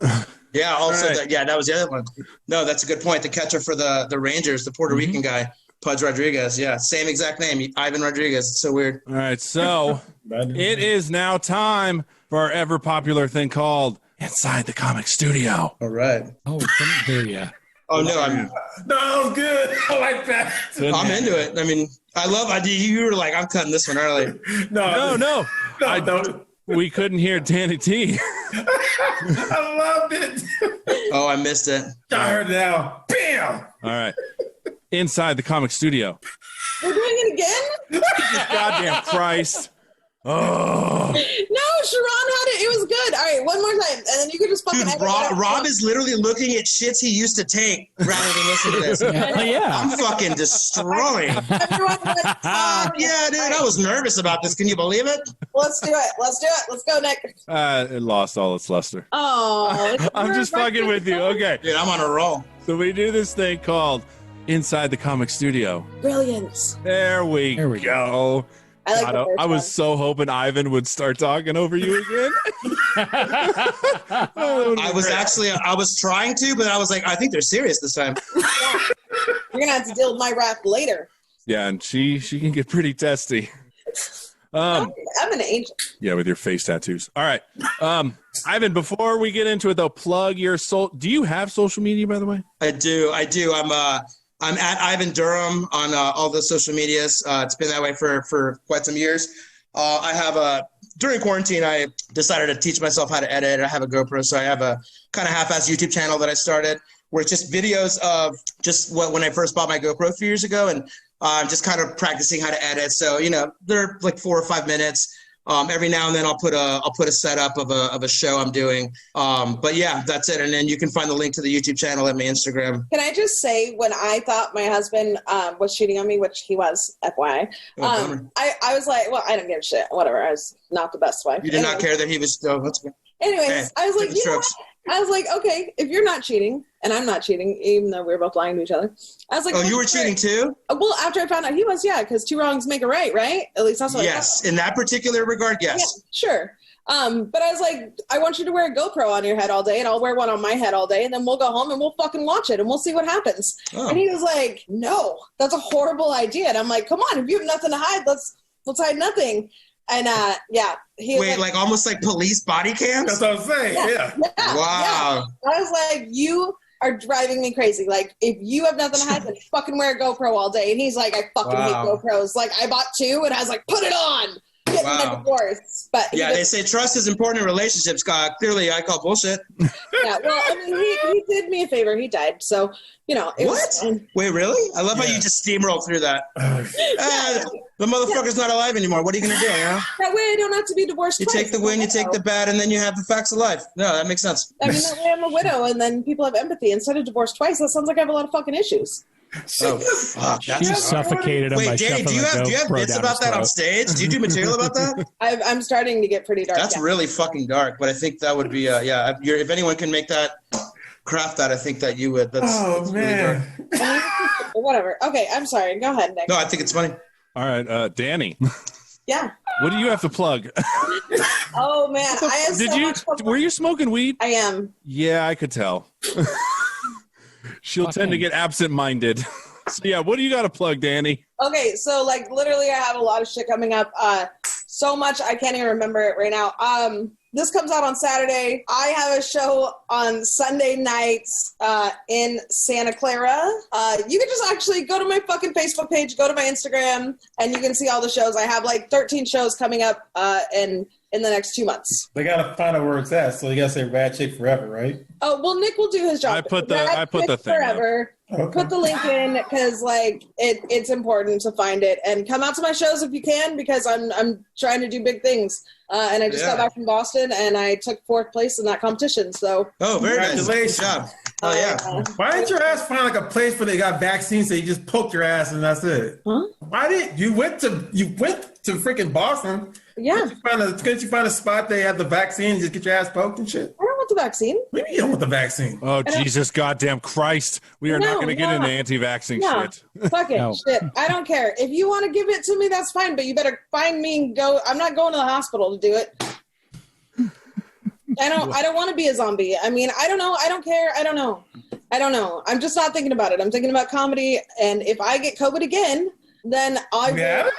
Yeah, also, right. That was the other one. No, that's a good point. The catcher for the Rangers, the Puerto Rican guy, Pudge Rodriguez. Yeah, same exact name, Ivan Rodriguez. It's so weird. All right, so it is now time for our ever popular thing called Inside the Comic Studio. All right. Oh, couldn't hear you. Oh, no, No, good. I like that. I'm into it. I mean, you were like, I'm cutting this one early. No. We couldn't hear Danny T. I loved it. Oh, I missed it. I heard it now. Bam. All right. Inside the Comic Studio. We're doing it again? Goddamn Christ. Oh. No, Sharon had it. It was good. All right, one more time. And then you could just fucking... Dude, Rob is literally looking at shits he used to take rather than listen to this. Yeah. I'm fucking destroying. Everyone went, Yeah, dude, I was nervous about this. Can you believe it? Let's do it. Let's go, Nick. It lost all its luster. Oh. I'm just fucking with you. Okay. Dude, I'm on a roll. So we do this thing called Inside the Comic Studio. Brilliance. There we go. I was so hoping Ivan would start talking over you again. I was trying to, but I was like, I think they're serious this time. Yeah. You're going to have to deal with my wrath later. Yeah, and she can get pretty testy. I'm an angel. Yeah, with your face tattoos. All right. Ivan, before we get into it, though, plug your do you have social media, by the way? I do. I'm at Ivan Durham on all the social medias. It's been that way for quite some years. I have during quarantine, I decided to teach myself how to edit. I have a GoPro, so I have a kind of half-assed YouTube channel that I started where it's just videos of just when I first bought my GoPro a few years ago, and just kind of practicing how to edit. So, they're like 4 or 5 minutes. Every now and then I'll put a setup of a show I'm doing. But yeah, that's it. And then you can find the link to the YouTube channel at my Instagram. Can I just say, when I thought my husband was cheating on me, which he was, FYI, I was like, well, I don't give a shit. Whatever. I was not the best wife. You did not care that he was still. Anyways, hey, I was like, I was like, okay, if you're not cheating and I'm not cheating, even though we were both lying to each other, I was like, oh, you were cheating too? Well, after I found out he was, yeah, because 2 wrongs make a right, right? At least that's what I thought. In that particular regard, yes. Yeah, sure. But I was like, I want you to wear a GoPro on your head all day, and I'll wear one on my head all day, and then we'll go home and we'll fucking watch it, and we'll see what happens. Oh. And he was like, no, that's a horrible idea. And I'm like, come on, if you have nothing to hide, let's hide nothing. And yeah, he wait, like almost like police body cams. That's what I'm saying. Yeah. Wow. Yeah. I was like, you are driving me crazy. Like, if you have nothing to hide, then fucking wear a GoPro all day. And he's like, I fucking hate GoPros. Like, I bought 2, and I was like, put it on. Get a divorce. But yeah, they say trust is important in relationships. Clearly, I call bullshit. Yeah, well, I mean, he did me a favor. He died, so it was. Wait, really? I love how you just steamroll through that. The motherfucker's not alive anymore. What are you gonna do? That way, I don't have to be divorced. You twice. take the win, you take the bad, and then you have the facts of life. No, that makes sense. I mean, that way I'm a widow, and then people have empathy instead of divorced twice. That sounds like I have a lot of fucking issues. Oh, fuck. She's suffocated him by Danny, do you have bits about that on stage? Do you do material about that? I'm starting to get pretty dark. That's really fucking dark, but I think that would be, if anyone can make that, craft that, I think that you would. That's man. Really dark. Whatever. Okay, I'm sorry. Go ahead, Nick. No, I think it's funny. All right, Danny. Yeah. What do you have to plug? Oh, man. Were you smoking weed? I am. Yeah, I could tell. She'll tend to get absent-minded. So, yeah, what do you got to plug, Danny? Okay, so, literally I have a lot of shit coming up. So much I can't even remember it right now. This comes out on Saturday. I have a show on Sunday nights in Santa Clara. You can just actually go to my fucking Facebook page, go to my Instagram, and you can see all the shows. I have 13 shows coming up in the next 2 months. They gotta find out where it's at, so you gotta say Rad Chick Forever, right? Oh, well, Nick will do his job. I put the thing forever. Okay. Put the link in because it's important to find it, and come out to my shows if you can, because I'm trying to do big things. And I just got back from Boston, and I took 4th place in that competition. So very nice. Good job. Oh yeah. Why didn't your ass find a place where they got vaccines so you just poked your ass and that's it? Huh? Why did you went to freaking Boston? Yeah. Couldn't you find a spot they had the vaccine and just get your ass poked and shit? I don't want the vaccine. Maybe you don't want the vaccine. Oh, Jesus goddamn Christ. We are not going to get into anti-vaxxing shit. Fuck it. Shit. I don't care. If you want to give it to me, that's fine, but you better find me and go. I'm not going to the hospital to do it. I don't want to be a zombie. I mean, I don't know. I don't care. I don't know. I'm just not thinking about it. I'm thinking about comedy, and if I get COVID again, then I've had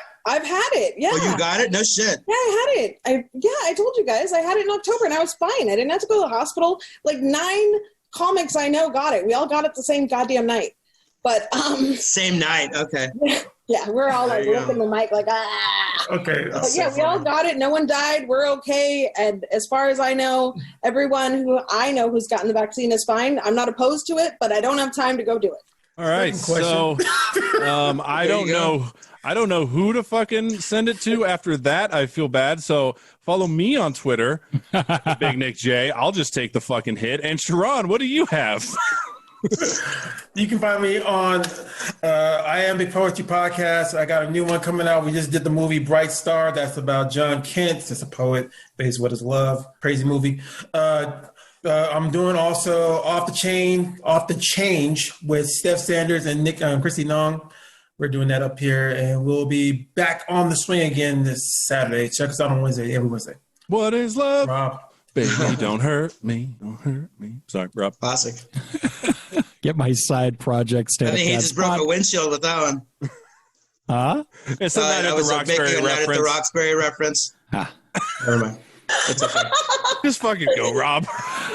it. Yeah. Oh, you got it? No shit. Yeah, I had it. I told you guys I had it in October, and I was fine. I didn't have to go to the hospital. 9 comics I know got it. We all got it the same goddamn night. But same night. Okay. Yeah, we're all looking the mic ah. Okay. But yeah, we all got it. No one died. We're okay. And as far as I know, everyone who I know who's gotten the vaccine is fine. I'm not opposed to it, but I don't have time to go do it. All right. So I don't know who to fucking send it to after that. I feel bad. So follow me on Twitter, Big Nick J. I'll just take the fucking hit. And Sharon, what do you have? You can find me on Iambic Poetry Podcast. I got a new one coming out. We just did the movie Bright Star. That's about John Kent. It's a poet based what is love. Crazy movie. I'm doing also Off the Change with Steph Sanders and Chrissy Nong. We're doing that up here, and we'll be back on the swing again this Saturday. Check us out on Wednesday, every Wednesday. What is love? Rob. Baby, don't hurt me. Don't hurt me. Sorry, Rob. Classic. Get my side project I think he just broke a windshield with that one. Huh? It's not at the Roxbury reference. At the Roxbury reference. Never mind. It's okay. Just fucking go, Rob.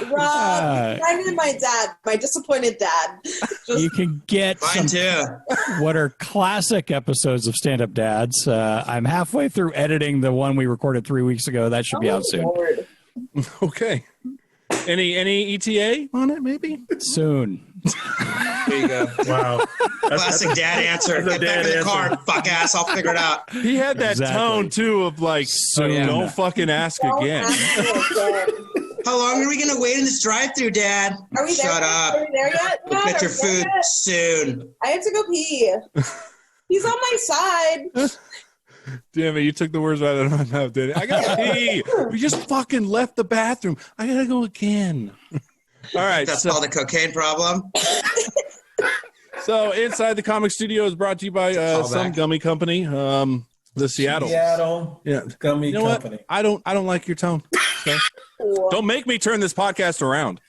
Rob, I mean my dad, my disappointed dad. You can get Mine too. what are classic episodes of Stand Up Dads. I'm halfway through editing the one we recorded 3 weeks ago. That should be out soon. Lord. Okay. Any ETA on it? Maybe Soon. There you go. Wow. Classic dad answer. That's a Get back dad in the answer. car, fuck ass. I'll figure it out. he had that Exactly. tone too of like, don't fucking ask again. How long are we gonna wait in this drive-through, Dad? Are we there? Shut up. Are we there yet? We'll Dad? get your Are we there food yet? soon. I have to go pee. He's on my side. Damn it, you took the words right out of my mouth, Danny. I gotta pee. We just fucking left the bathroom. I gotta go again. All right. That's So, called a cocaine problem. so Inside the Comic Studio is brought to you by some gummy company. The Seattle. Yeah. Gummy You know what? Company. I don't like your tone. Okay? Don't make me turn this podcast around.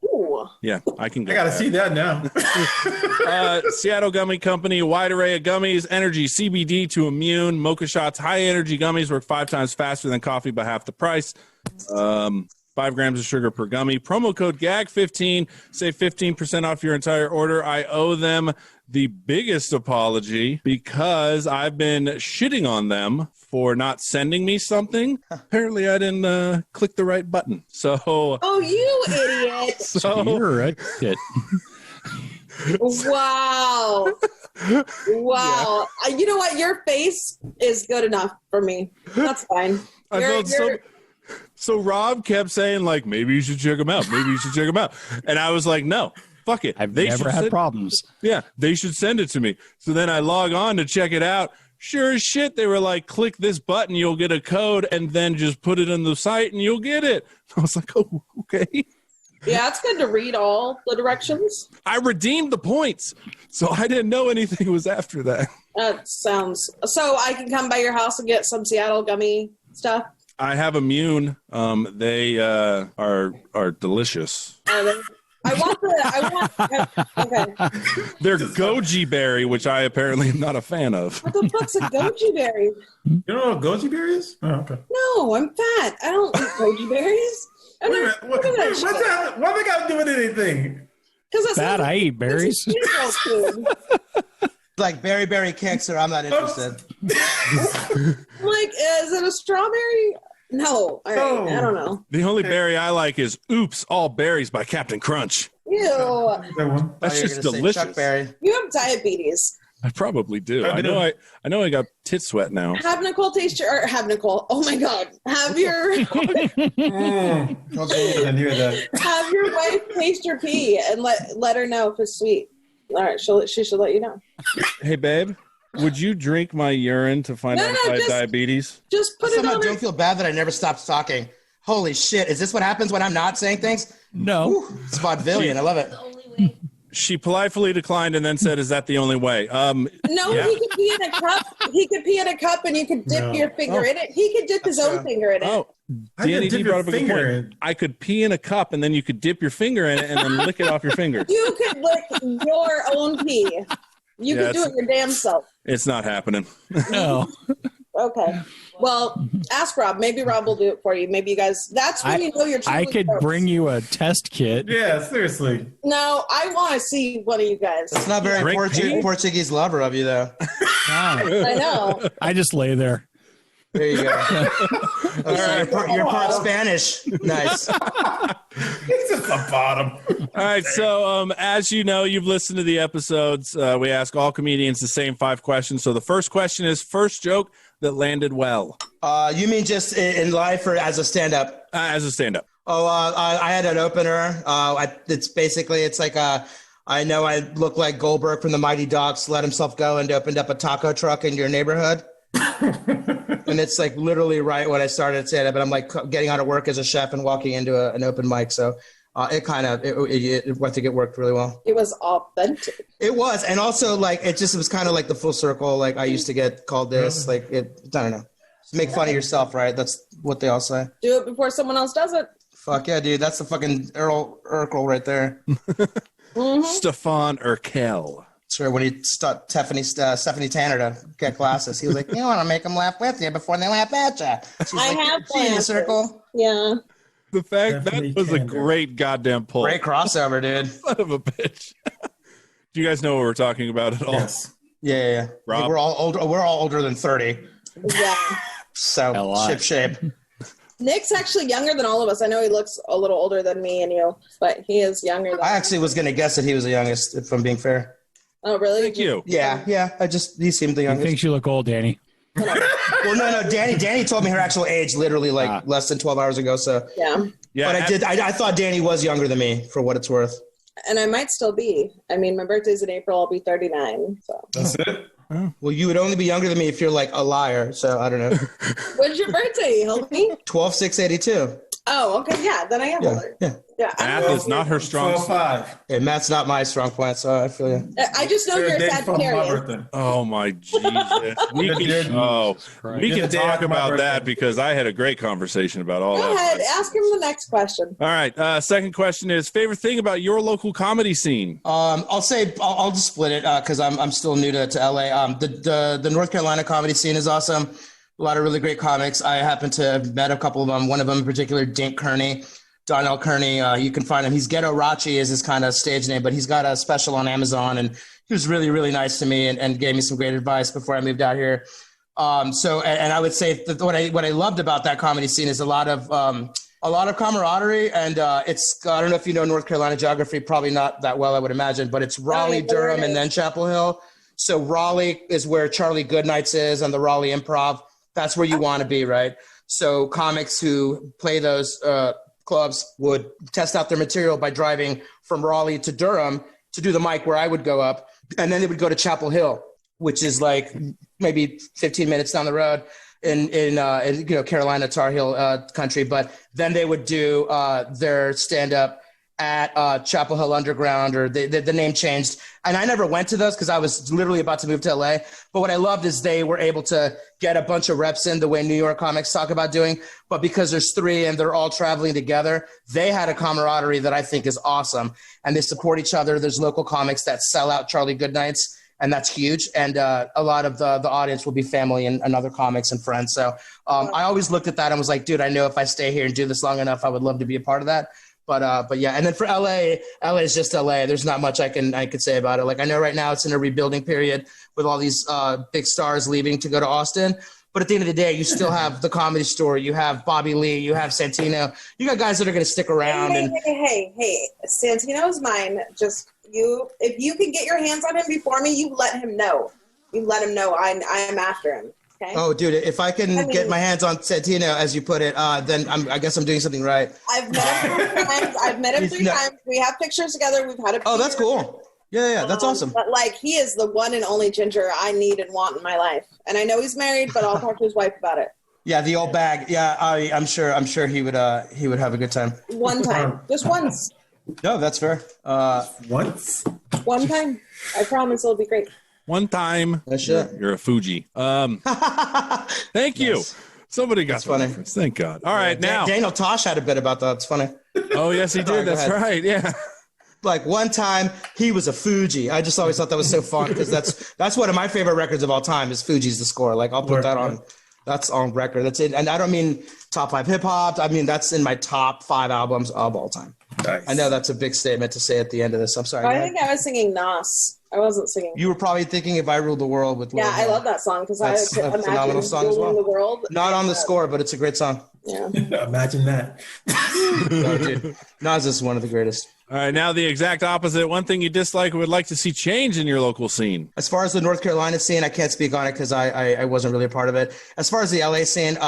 Ooh. Yeah, I can go. I got to see that now. Seattle Gummy Company, a wide array of gummies, energy, CBD to immune, mocha shots, high energy gummies work 5 times faster than coffee by half the price. 5 grams of sugar per gummy. Promo code GAG15, save 15% off your entire order. I owe them the biggest apology because I've been shitting on them for not sending me something. Apparently, I didn't click the right button. So, Oh, you idiot. You're a shit. Wow. Wow. You know what? Your face is good enough for me. That's fine. I felt so Rob kept saying, like, maybe you should check them out. Maybe you should check them out. And I was like, no, fuck it. I've never had problems. Yeah, they should send it to me. So then I log on to check it out. Sure as shit, they were like, click this button, you'll get a code, and then just put it on the site and you'll get it. I was like, oh, okay. Yeah, it's good to read all the directions. I redeemed the points, so I didn't know anything was after that. That sounds... So I can come by your house and get some Seattle gummy stuff? I have immune. They are delicious. Okay. They're goji berry, which I apparently am not a fan of. What the fuck's a goji berry? You don't know what goji berry is? Oh, okay. No, I'm fat. I don't eat goji berries. Wait a minute. What they got to do with anything? Fat, I eat berries. Like berry kicks, or I'm not interested. Like, is it a strawberry? No. All right. I don't know. The only berry I like is Oops, All Berries by Captain Crunch. Ew. That's just delicious. You have diabetes. I probably do. I know I got tit sweat now. Have Nicole taste your, or have Nicole. Oh my God. Have your, have your wife taste your pee and let her know if it's sweet. All right. She should let you know. Hey, babe, would you drink my urine to find out if I have diabetes? Just put it on. I don't feel bad that I never stopped talking. Holy shit. Is this what happens when I'm not saying things? No. Ooh, it's vaudevillian. I love it. She politely declined and then said, is that the only way? No, yeah. He could pee in a cup. He could pee in a cup and you could dip your finger in it. He could dip his own finger in it. Oh, Danny D brought up a good point. I could pee in a cup and then you could dip your finger in it and then lick it off your fingers. You could lick your own pee. You could do it your damn self. It's not happening. No. Okay. Well, ask Rob. Maybe Rob will do it for you. Maybe you guys. That's when you know you're. I could bring you a test kit. Yeah, seriously. No, I want to see one of you guys. It's not very Portuguese lover of you, though. I know. I just lay there. There you go. You're part Spanish. Nice. It's just the bottom. All right. So, as you know, you've listened to the episodes. We ask all comedians the same 5 questions. So the first question is first joke that landed well. You mean just in life or as a stand-up? As a stand-up. Oh, I had an opener. It's like I know I look like Goldberg from the Mighty Ducks, let himself go and opened up a taco truck in your neighborhood. And it's like literally right when I started stand-up, and I'm like getting out of work as a chef and walking into an open mic. So it went to get worked really well. It was authentic. It was. And also like, it was kind of like the full circle. Like I used to get called this, like I don't know. Just make fun of yourself, right? That's what they all say. Do it before someone else does it. Fuck yeah, dude. That's the fucking Earl Urkel right there. Stefan Urkel. Sure, when he taught Stephanie Tanner to get glasses, he was like, you want to make them laugh with you before they laugh at you. She's I like, have genius, Urkel. Yeah. The fact that was a great goddamn pull. Great crossover, dude. Son of a bitch. Do you guys know what we're talking about at all? Yes. Yeah. Rob? Like, we're all older. We're all older than 30. Yeah. So shape. Nick's actually younger than all of us. I know he looks a little older than me and you, but he is younger than I actually was gonna guess that he was the youngest, if I'm being fair. Oh, really? Thank you. Yeah. He seemed the I youngest. think you look old, Danny. Well, no. Danny told me her actual age literally like less than 12 hours ago. So Yeah. but I thought Danny was younger than me for what it's worth. And I might still be. I mean, my birthday's in April. I'll be 39. So. That's it. Well, you would only be younger than me if you're like a liar. So I don't know. When's your birthday? Help me. 12/6/82. Oh, okay. Yeah, then I am older. Yeah. Math is not her strong suit. 12-5. Hey, Matt's not my strong point, so I feel you. I just know you're a Day before my Sagittarius. birthday. Oh my Jesus! We can The day talk after my about that birthday. because I had a great conversation about all Go that. ahead. Ask him the next question. All right. Second question is favorite thing about your local comedy scene. I'll say I'll just split it because I'm still new to LA. The North Carolina comedy scene is awesome. A lot of really great comics. I happen to have met a couple of them. One of them in particular, Dink Kearney, Donnell Kearney. You can find him. He's Ghetto Rachi is his kind of stage name, but he's got a special on Amazon, and he was really, really nice to me and gave me some great advice before I moved out here. So I would say that what I loved about that comedy scene is a lot of camaraderie, and it's I don't know if you know North Carolina geography, probably not that well, I would imagine, but it's Raleigh, Durham, and then Chapel Hill. So Raleigh is where Charlie Goodnights is and the Raleigh Improv. That's where you want to be, right? So comics who play those clubs would test out their material by driving from Raleigh to Durham to do the mic where I would go up, and then they would go to Chapel Hill, which is like maybe 15 minutes down the road in Carolina Tar Heel country. But then they would do their stand up at Chapel Hill Underground, or the name changed. And I never went to those because I was literally about to move to LA. But what I loved is they were able to get a bunch of reps in the way New York comics talk about doing. But because there's three and they're all traveling together, they had a camaraderie that I think is awesome. And they support each other. There's local comics that sell out Charlie Goodnights, and that's huge. And a lot of the audience will be family and other comics and friends. So I always looked at that and was like, dude, I know if I stay here and do this long enough, I would love to be a part of that. But yeah, and then for LA is just LA. There's not much I could say about it. Like I know right now it's in a rebuilding period with all these big stars leaving to go to Austin. But at the end of the day, you still have the Comedy Store. You have Bobby Lee. You have Santino. You got guys that are going to stick around. Hey, Santino's mine. Just if you can get your hands on him before me, you let him know. You let him know I am after him. Okay. Oh, dude, if I can get my hands on Santino, as you put it, then I guess I'm doing something right. I've met him three times. We have pictures together. We've had a Oh, that's cool. Yeah, that's awesome. But like, he is the one and only ginger I need and want in my life. And I know he's married, but I'll talk to his wife about it. Yeah, the old bag. Yeah, I'm sure he would have a good time. One time, just once. No, that's fair. Once. One time. I promise it'll be great. One time. You're a Fuji. Thank you. Somebody got the funny. reference. Thank God. All right, now. Daniel Tosh had a bit about that. It's funny. Oh, yes, he did. That's right. Yeah. Like one time he was a Fuji. I just always thought that was so fun because that's one of my favorite records of all time is Fuji's The Score. Like I'll put that on. That's on record. That's it. And I don't mean top 5 hip hop. I mean, that's in my top 5 albums of all time. Nice. I know that's a big statement to say at the end of this. I'm sorry. I think I was singing Nas. I wasn't singing. You were probably thinking If I Ruled the World with Lil Yeah, I love that song because I That's could a phenomenal imagine song as well. ruling the world. Not on The Score, but it's a great song. Yeah. Imagine that. No, dude. Nas is one of the greatest. All right, now the exact opposite. One thing you dislike or would like to see change in your local scene. As far as the North Carolina scene, I can't speak on it because I wasn't really a part of it. As far as the LA scene,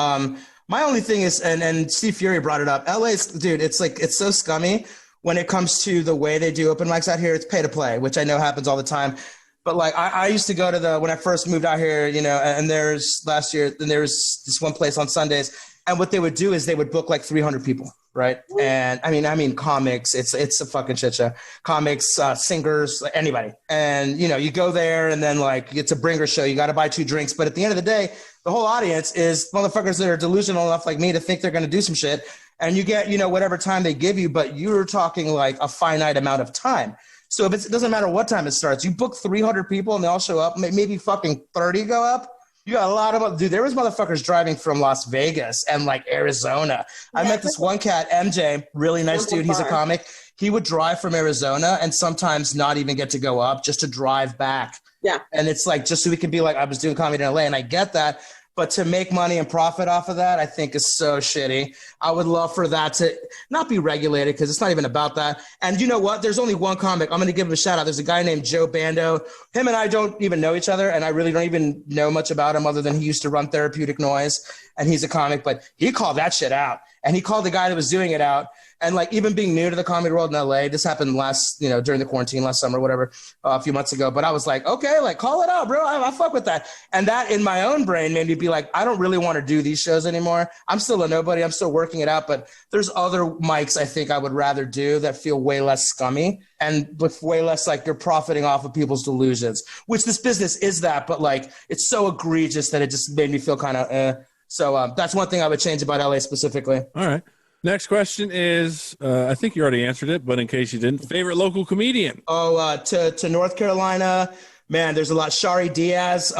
my only thing is, and Steve Fury brought it up, LA's, dude, it's so scummy when it comes to the way they do open mics out here. It's pay to play, which I know happens all the time. But like I used to go to when I first moved out here, and there was this one place on Sundays, and what they would do is they would book like 300 people. Right. And I mean, comics, it's a fucking shit show. Comics, singers, anybody. And, you go there and then like it's a bringer show. You got to buy 2 drinks. But at the end of the day, the whole audience is motherfuckers that are delusional enough like me to think they're going to do some shit. And you get, whatever time they give you, but you're talking like a finite amount of time. So if it doesn't matter what time it starts, you book 300 people and they all show up, maybe fucking 30 go up. You got a lot of dude. There was motherfuckers driving from Las Vegas and like Arizona. I met this one cat, MJ, really nice dude. He's a comic. he would drive from Arizona and sometimes not even get to go up, just to drive back. Yeah. And it's like, just so we could be like, I was doing comedy in LA, and I get that. But to make money and profit off of that, I think is so shitty. I would love for that to not be regulated, because it's not even about that. And you know what? There's only one comic. I'm going to give him a shout out. There's a guy named Joe Bando. Him and I don't even know each other, and I really don't even know much about him other than he used to run Therapeutic Noise, and he's a comic. But he called that shit out, and he called the guy that was doing it out. And like, even being new to the comedy world in LA, this happened during the quarantine last summer, whatever, a few months ago. But I was like, okay, like, call it out, bro. I fuck with that. And that in my own brain made me be like, I don't really want to do these shows anymore. I'm still a nobody. I'm still working it out. But there's other mics I think I would rather do that feel way less scummy and with way less like you're profiting off of people's delusions, which this business is that. But like, it's so egregious that it just made me feel kind of So that's one thing I would change about LA specifically. All right. Next question is, I think you already answered it, but in case you didn't, favorite local comedian? To North Carolina, man, there's a lot. Shari Diaz,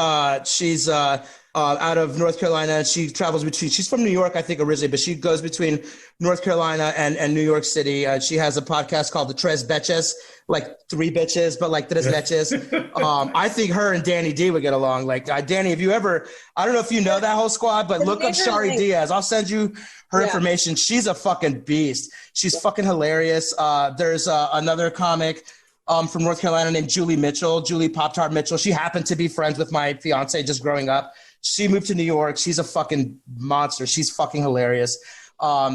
she's out of North Carolina. She travels between, she's from New York, I think, originally, but she goes between North Carolina and New York City. She has a podcast called The Tres Betches, like three bitches, but like Tres Betches. I think her and Danny D would get along. Like, Danny, if you ever, I don't know if you know that whole squad, but look up Shari Diaz. I'll send you her information. She's a fucking beast. She's fucking hilarious. There's another comic from North Carolina named Julie Pop-Tart Mitchell. She happened to be friends with my fiance just growing up. She moved to New York. She's a fucking monster. She's fucking hilarious.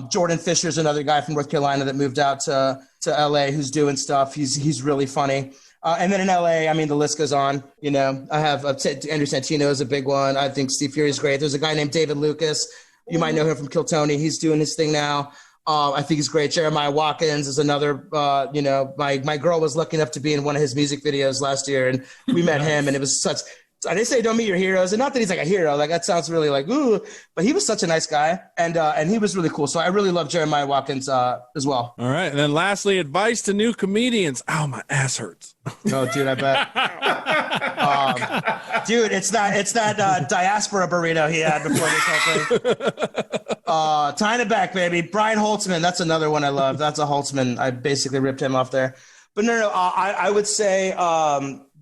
Jordan Fisher's another guy from North Carolina that moved out to LA who's doing stuff. He's really funny. And then in LA, I mean, the list goes on. You know, I have Andrew Santino is a big one. I think Steve Fury is great. There's a guy named David Lucas. You might know him from Kill Tony. He's doing his thing now. I think he's great. Jeremiah Watkins is another, my girl was lucky enough to be in one of his music videos last year, and we met him, and it was such, they say don't meet your heroes, and not that he's like a hero, like that sounds really like, ooh, but he was such a nice guy, and he was really cool. So I really love Jeremiah Watkins as well. All right. And then lastly, advice to new comedians. Ow, my ass hurts. Oh, dude, I bet. Dude, it's that diaspora burrito he had before this whole thing. Tying it back, baby. Brian Holtzman, that's another one I love. That's a Holtzman. I basically ripped him off there. But no, I would say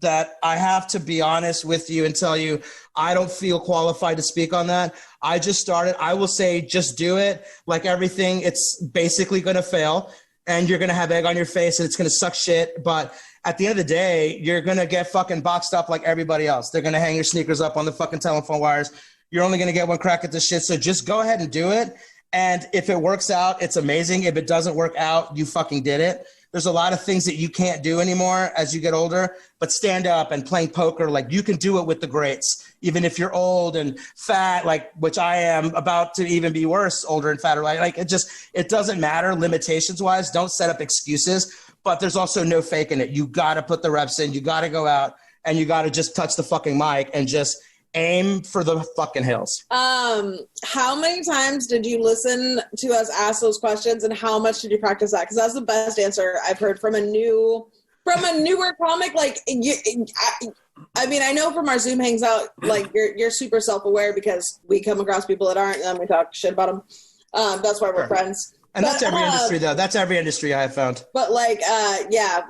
that I have to be honest with you and tell you I don't feel qualified to speak on that. I just started. I will say just do it. Like everything, it's basically going to fail, and you're going to have egg on your face, and it's going to suck shit. But at the end of the day, you're going to get fucking boxed up like everybody else. They're going to hang your sneakers up on the fucking telephone wires. You're only going to get one crack at this shit. So just go ahead and do it. And if it works out, it's amazing. If it doesn't work out, you fucking did it. There's a lot of things that you can't do anymore as you get older, but stand up and playing poker, like you can do it with the greats, even if you're old and fat, like, which I am about to even be worse, older and fatter. Like it doesn't matter limitations wise. Don't set up excuses, but there's also no faking it. You got to put the reps in. You got to go out and you got to just touch the fucking mic and just aim for the fucking hills. How many times did you listen to us ask those questions, and how much did you practice that? Because that's the best answer I've heard from a newer comic. Like, I mean, I know from our Zoom hangs out, like you're super self-aware because we come across people that aren't, and then we talk shit about them. That's why we're friends. And that's every industry, though. That's every industry I have found. But that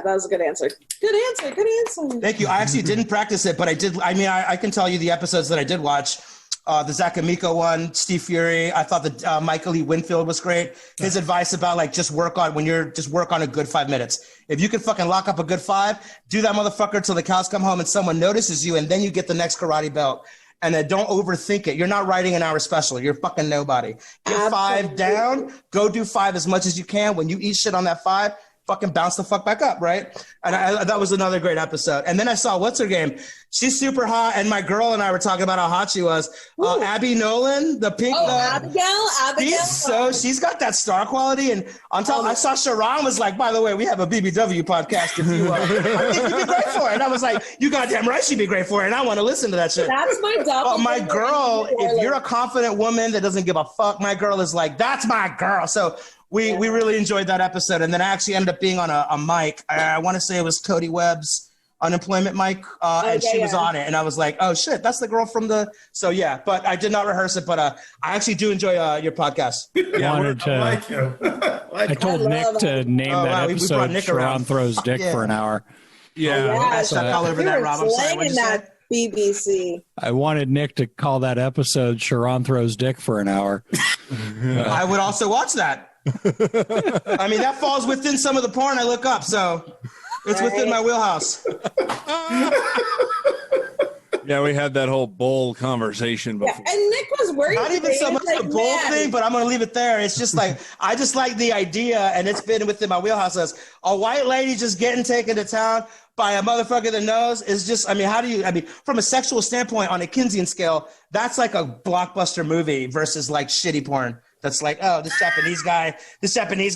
was a good answer. Good answer. Thank you. I actually didn't practice it, but I did. I mean, I can tell you the episodes that I did watch. The Zach Amico one, Steve Fury. I thought that Michael E. Winfield was great. His advice about like just work on a good 5 minutes. If you can fucking lock up a good 5, do that motherfucker till the cows come home and someone notices you, and then you get the next karate belt. And then don't overthink it. You're not writing an hour special. You're fucking nobody. Get 5 down. Go do 5 as much as you can. When you eat shit on that 5, fucking bounce the fuck back up, right? And that was another great episode. And then I saw what's her game. She's super hot, and my girl and I were talking about how hot she was. Abby Nolan, the pink. Abigail. She's got that star quality. And on top, I saw Sharon was like, by the way, we have a BBW podcast. If you, I think you'd be great for it. And I was like, you goddamn right, she'd be great for it. And I want to listen to that shit. That's my double. My girl, if you're a confident woman that doesn't give a fuck, my girl is like, that's my girl. So we really enjoyed that episode. And then I actually ended up being on a mic. I want to say it was Cody Webb's unemployment mic, and she was on it, and I was like, oh shit, that's the girl from the. So yeah, but I did not rehearse it, but I actually do enjoy your podcast. I told Nick to name that episode Sharon Throws Dick for an hour. Yeah, all over that, Rob. I'm sorry. Slanging that BBC. I wanted Nick to call that episode Sharon Throws Dick for an hour. I would also watch that. I mean, that falls within some of the porn I look up, so it's within my wheelhouse. Yeah, we had that whole bowl conversation before. Yeah, and Nick was worried. Not even so much the bowl thing, but I'm going to leave it there. It's just like, I just like the idea, and it's been within my wheelhouse as a white lady just getting taken to town by a motherfucker that knows is just, I mean, from a sexual standpoint on a Keynesian scale, that's like a blockbuster movie versus like shitty porn. That's like, oh, this Japanese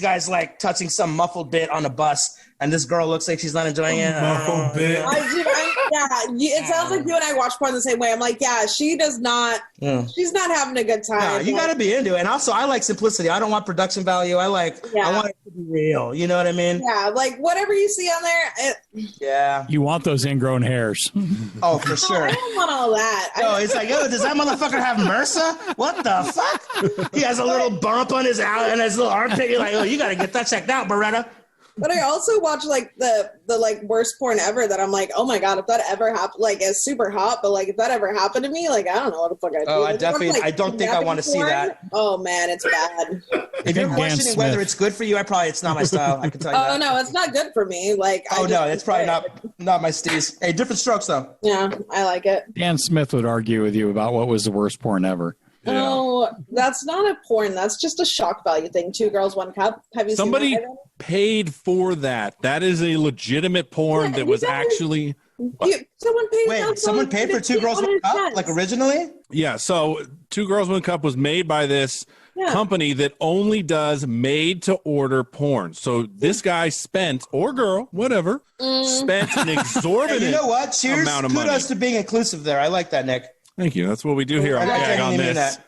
guy's like touching some muffled bit on a bus, and this girl looks like she's not enjoying it. Muffled bit. It sounds like you and I watch porn the same way. I'm like, yeah, she does not. She's not having a good time. No, you got to be into it, and also I like simplicity. I don't want production value. I want it to be real. You know what I mean? Yeah, like whatever you see on there. You want those ingrown hairs? Oh, for sure. I don't want all that. No, it's like, yo, does that motherfucker have MRSA? What the fuck? He has a little bump on his little armpit. You're like, oh, you got to get that checked out, Beretta. But I also watch like the like worst porn ever that I'm like, oh my god, if that ever happened, like it's super hot, but like if that ever happened to me, like I don't know what the fuck I'd do. Oh, I definitely, I don't think I want to see that. Oh man, it's bad. If you're questioning whether it's good for you, it's not my style. I can tell you that. Oh no, it's not good for me. Like, it's probably not my steez. Hey, different strokes though. Yeah, I like it. Dan Smith would argue with you about what was the worst porn ever. Yeah. Oh, that's not a porn. That's just a shock value thing. 2 Girls, 1 Cup. Have you Somebody seen that? paid for that. That is a legitimate porn that was actually. Someone paid for 2 Girls, 1 Cup, like originally? Yeah. So 2 Girls, 1 Cup was made by this company that only does made-to-order porn. So this guy spent, or girl, whatever, spent an exorbitant you know what? Cheers. amount of Kudos money. to being inclusive there. I like that, Nick. Thank you. That's what we do here on Gag on This.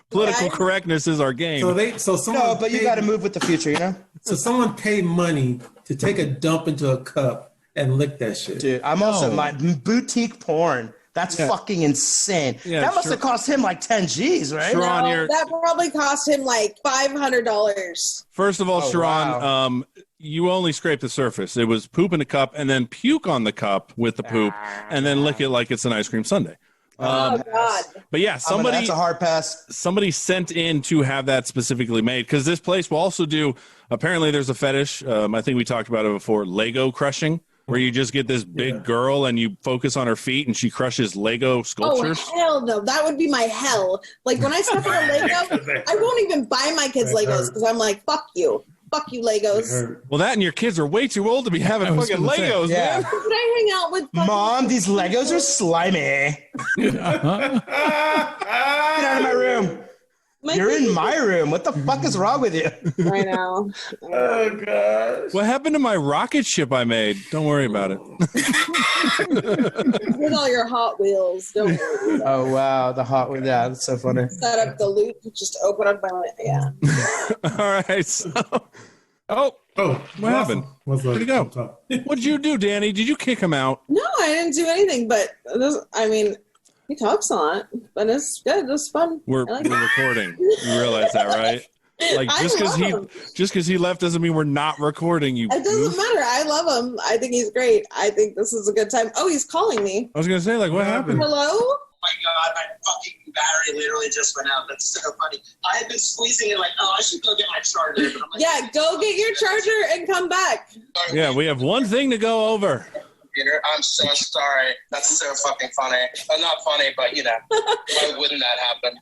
Political correctness is our game. No, but you got to move with the future, you know? So someone paid money to take a dump into a cup and lick that shit. Dude, I'm also my boutique porn. That's fucking insane. Yeah, that must have cost him like 10 G's, right? Sharon, that probably cost him like $500. First of all, Sharon, you only scraped the surface. It was poop in a cup and then puke on the cup with the poop and then lick it like it's an ice cream sundae. Oh God! But yeah, that's a hard pass. Somebody sent in to have that specifically made because this place will also do. Apparently, there's a fetish. I think we talked about it before. Lego crushing, where you just get this big girl and you focus on her feet and she crushes Lego sculptures. Oh hell no! That would be my hell. Like when I step on a Lego, I won't even buy my kids Legos because I'm like, fuck you. Fuck you, Legos. Well, that and your kids are way too old to be having fucking Legos, man. Could I hang out with Mom, these Legos are slimy. Get out of my room. You're in my room. What the fuck is wrong with you? Right now. Oh, gosh. What happened to my rocket ship I made? Don't worry about it. With all your Hot Wheels. Don't worry. Oh, wow. The Hot Wheels. Yeah, that's so funny. Set up the loop. Just open up my... Yeah. All right. So... what happened? Where'd he go? What did you do, Danny? Did you kick him out? No, I didn't do anything, but he talks a lot, but it's good. It's fun. We're recording. You realize that, right? Like just because he left doesn't mean we're not recording. You. It doesn't matter. I love him. I think he's great. I think this is a good time. Oh, he's calling me. I was gonna say, like, what happened? Hello? Oh my God, my fucking battery literally just went out. That's so funny. I had been squeezing it like, I should go get my charger. But I'm like, yeah, go get your charger and come back. Yeah, we have one thing to go over. Peter, I'm so sorry. That's so fucking funny. Well, not funny, but why wouldn't that happen?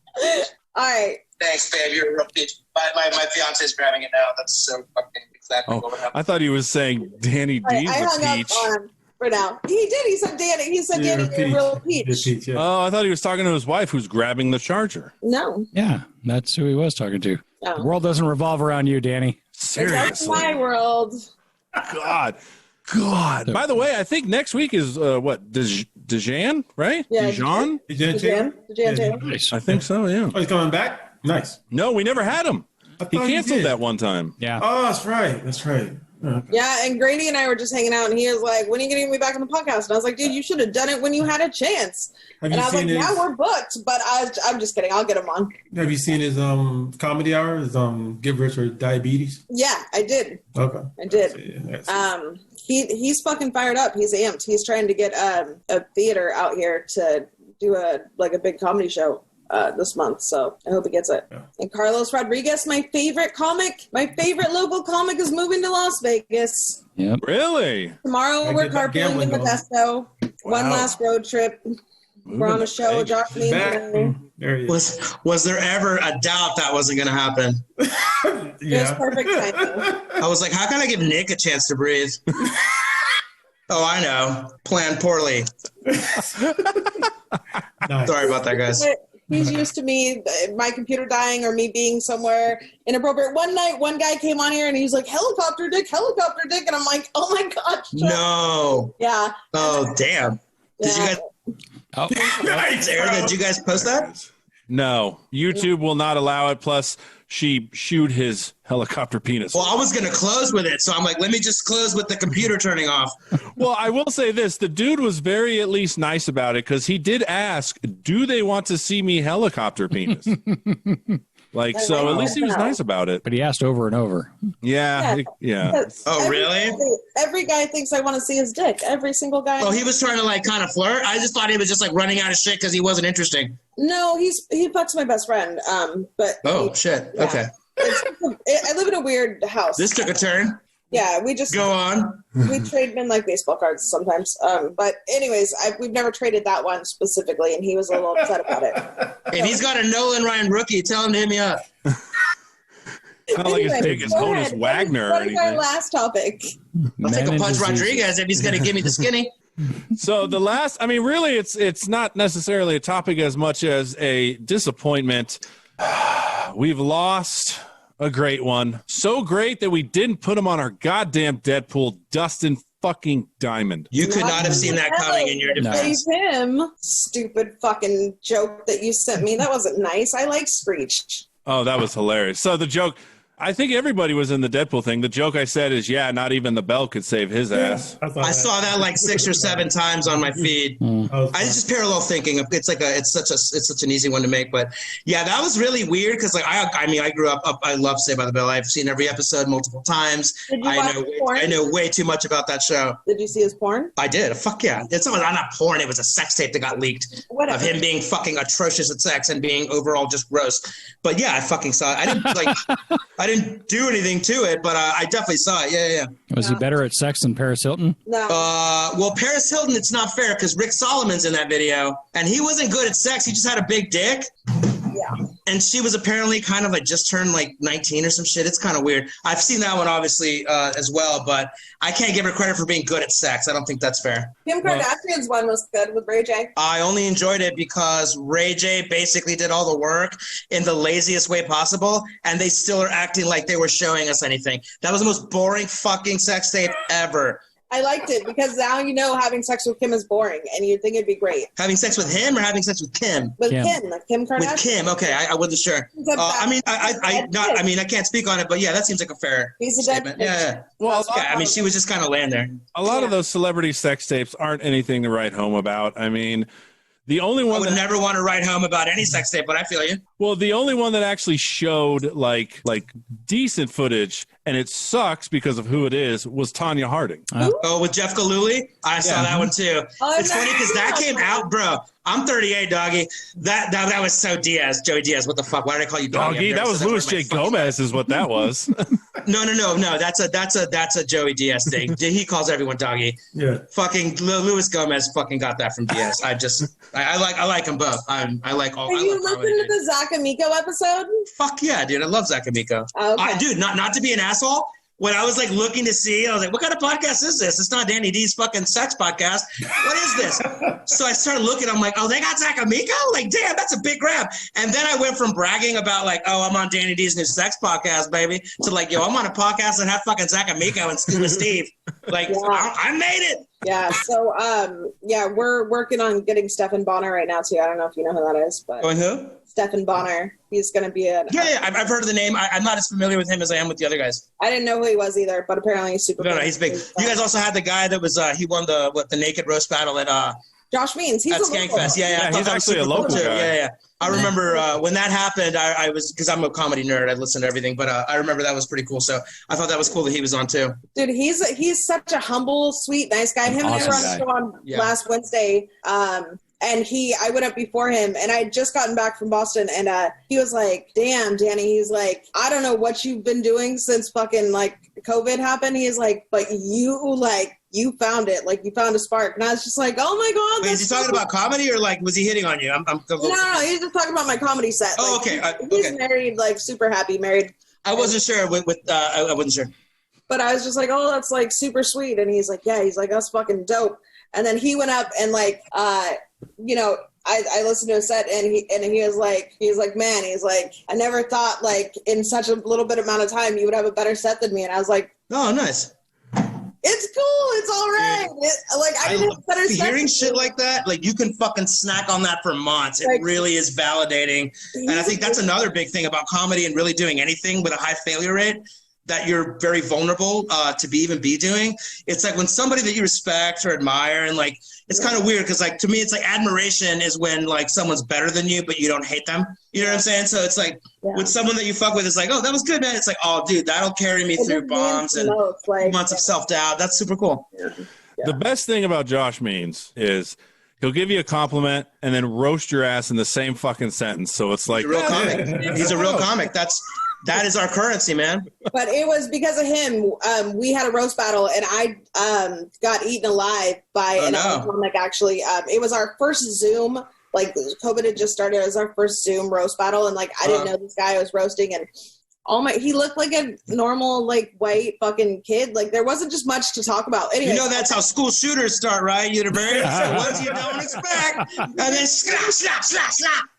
All right. Thanks, babe. You're a real peach. My fiance's grabbing it now. That's so fucking exactly what happened. I thought he was saying Danny D's a peach. I hung up for now. He did. He said Danny. He said Danny, you're a real peach. Oh, I thought he was talking to his wife who's grabbing the charger. No. Yeah, that's who he was talking to. Oh. The world doesn't revolve around you, Danny. Seriously. That's my world. God. By the way, I think next week is Dejan, right? Yeah. Dejan? Dejan. I think so, yeah. Oh, he's coming back? Nice. No, we never had him. He canceled that one time. Yeah. Oh, that's right. Yeah, and Grady and I were just hanging out, and he was like, "When are you going to get me back on the podcast?" And I was like, "Dude, you should have done it when you had a chance." Have and you I was like, seen "Yeah, we're booked," but I'm just kidding. I'll get him on. Have you seen his comedy hour? His Get Rich or Diabetes? Yeah, I did. Okay, I did. He's fucking fired up. He's amped. He's trying to get a theater out here to do a big comedy show this month. So I hope he gets it. Yeah. And Carlos Rodriguez, my favorite comic, my favorite local comic, is moving to Las Vegas. Yep. Really? Tomorrow we're carpooling to Modesto. One last road trip. We're on a show. Josh me Was there ever a doubt that wasn't going to happen? It was perfect timing. I was like, how can I give Nick a chance to breathe? Oh, I know. Planned poorly. Nice. Sorry about that, guys. He's used to me, my computer dying or me being somewhere inappropriate. One night, one guy came on here and he was like, helicopter dick. And I'm like, oh my gosh. No. Yeah. Oh, damn. Did you guys? Oh. Did you guys post that? No. YouTube will not allow it. Plus, she shoot his helicopter penis. Well, I was going to close with it. So I'm like, let me just close with the computer turning off. Well, I will say this. The dude was very at least nice about it because he did ask, do they want to see me helicopter penis? So at least he was nice about it. But he asked over and over. Yeah. Oh, really? Every guy thinks I want to see his dick. Every single guy. Oh, he was trying to kind of flirt? I just thought he was just running out of shit because he wasn't interesting. No, he fucks my best friend. But shit. Yeah. Okay. I live in a weird house. This took a turn. Yeah, we just go on. We trade in baseball cards sometimes. But anyways, we've never traded that one specifically, and he was a little upset about it. If he's got a Nolan Ryan rookie, tell him to hit me up. Not like as big as Honus Wagner or anything. What is our last topic? I'll take a punch Rodriguez if he's going to give me the skinny. So the last, really, it's not necessarily a topic as much as a disappointment. We've lost a great one. So great that we didn't put him on our goddamn Deadpool, Dustin fucking Diamond. You could not have seen that coming in your defense. Save him. Stupid fucking joke that you sent me. That wasn't nice. I like Screech. Oh, that was hilarious. So the joke, I think everybody was in the Deadpool thing. The joke I said is, not even the bell could save his ass. I saw that 6 or 7 times on my feed. I just parallel thinking. It's such an easy one to make, but yeah, that was really weird because I grew up. I love Saved by the Bell. I've seen every episode multiple times. Did you watch porn? I know way too much about that show. Did you see his porn? I did. Fuck yeah! It's not porn. It was a sex tape that got leaked of him being fucking atrocious at sex and being overall just gross. But yeah, I fucking saw it. I didn't do anything to it, but I definitely saw it. Yeah. Was he better at sex than Paris Hilton? No. Well, Paris Hilton, it's not fair because Rick Solomon's in that video, and he wasn't good at sex. He just had a big dick. Yeah. And she was apparently kind of just turned 19 or some shit. It's kind of weird. I've seen that one obviously as well, but I can't give her credit for being good at sex. I don't think that's fair. Kim Kardashian's one was good with Ray J. I only enjoyed it because Ray J basically did all the work in the laziest way possible, and they still are acting like they were showing us anything. That was the most boring fucking sex tape ever. I liked it because now having sex with Kim is boring, and you think it'd be great. Having sex with him or having sex with Kim? With Kim Kardashian. With Kim, okay. I wasn't sure. I can't speak on it, but yeah, that seems like a fair statement. Yeah. Well, she was just kind of laying there. A lot of those celebrity sex tapes aren't anything to write home about. The only one I would never want to write home about any sex tape, but I feel you. Well, the only one that actually showed like decent footage, and it sucks because of who it is, was Tanya Harding. With Jeff Galooly? I saw that one too. It's funny because that came out, bro. I'm 38, doggy. That was so Diaz, Joey Diaz. What the fuck? Why did I call you doggy? That was Louis J. Gomez, is what that was. No. That's a Joey Diaz thing. He calls everyone doggy. Yeah. Fucking Louis Gomez fucking got that from Diaz. I like them both. I like all. Are you listening to the Zach Amico episode? Fuck yeah, dude. I love Zach Amico. Okay. Dude, not to be an asshole. When I was looking to see, I was like, what kind of podcast is this? It's not Danny D's fucking sex podcast. What is this? So I started looking. I'm like, oh, they got Zach Amico? Damn, that's a big grab. And then I went from bragging about I'm on Danny D's new sex podcast, baby, to I'm on a podcast that had fucking Zach Amico and Steve. I made it. Yeah. So, we're working on getting Stefan Bonner right now too. I don't know if you know who that is, but Going who? Stefan Bonner. He's going to be I've heard of the name. I'm not as familiar with him as I am with the other guys. I didn't know who he was either, but apparently he's super. No, he's big. You guys also had the guy that was he won the naked roast battle at Josh Means. He's at Skankfest. Yeah, he's actually a local guy. Yeah. I remember when that happened. I was, because I'm a comedy nerd. I listen to everything, but I remember that was pretty cool. So I thought that was cool that he was on too. Dude, he's such a humble, sweet, nice guy. Him and I were on the show on last Wednesday. And I went up before him, and I had just gotten back from Boston, and he was like, damn, Danny, he's like, I don't know what you've been doing since fucking, like, COVID happened. He's like, but you found it. Like, you found a spark. And I was just like, oh, my God. Wait, is he talking about comedy, or, like, was he hitting on you? No, he was just talking about my comedy set. Oh, like, okay. He's married, like, super happy, married. I wasn't sure. I wasn't sure. But I was just like, oh, that's, like, super sweet. And he's like, yeah, that's fucking dope. And then he went up and, like, I listened to his set, and he was like, man, he's like, I never thought, like, in such a little bit amount of time you would have a better set than me. And I was like, oh, nice. It's cool. It's all right. I didn't have better set. Hearing shit like that, like, you can fucking snack on that for months. It really is validating. And I think that's another big thing about comedy and really doing anything with a high failure rate that you're very vulnerable to be doing. It's like when somebody that you respect or admire, and like, it's kind of weird because, like, to me, it's like admiration is when, like, someone's better than you, but you don't hate them. You know what I'm saying? So it's like with someone that you fuck with, it's like, oh, that was good, man. It's like, oh, dude, that'll carry me through bombs and months of self-doubt. That's super cool. Yeah. The best thing about Josh Means is he'll give you a compliment and then roast your ass in the same fucking sentence. So it's like, he's a real comic. He's a real comic. That is our currency, man. But it was because of him. We had a roast battle, and I got eaten alive by another comic, actually. It was our first Zoom. Like, COVID had just started. It was our first Zoom roast battle, and, like, I didn't know this guy I was roasting, and he looked like a normal, like, white fucking kid. Like, there wasn't just much to talk about. Anyway, you know that's how school shooters start, right? You're what you don't expect, and then slap.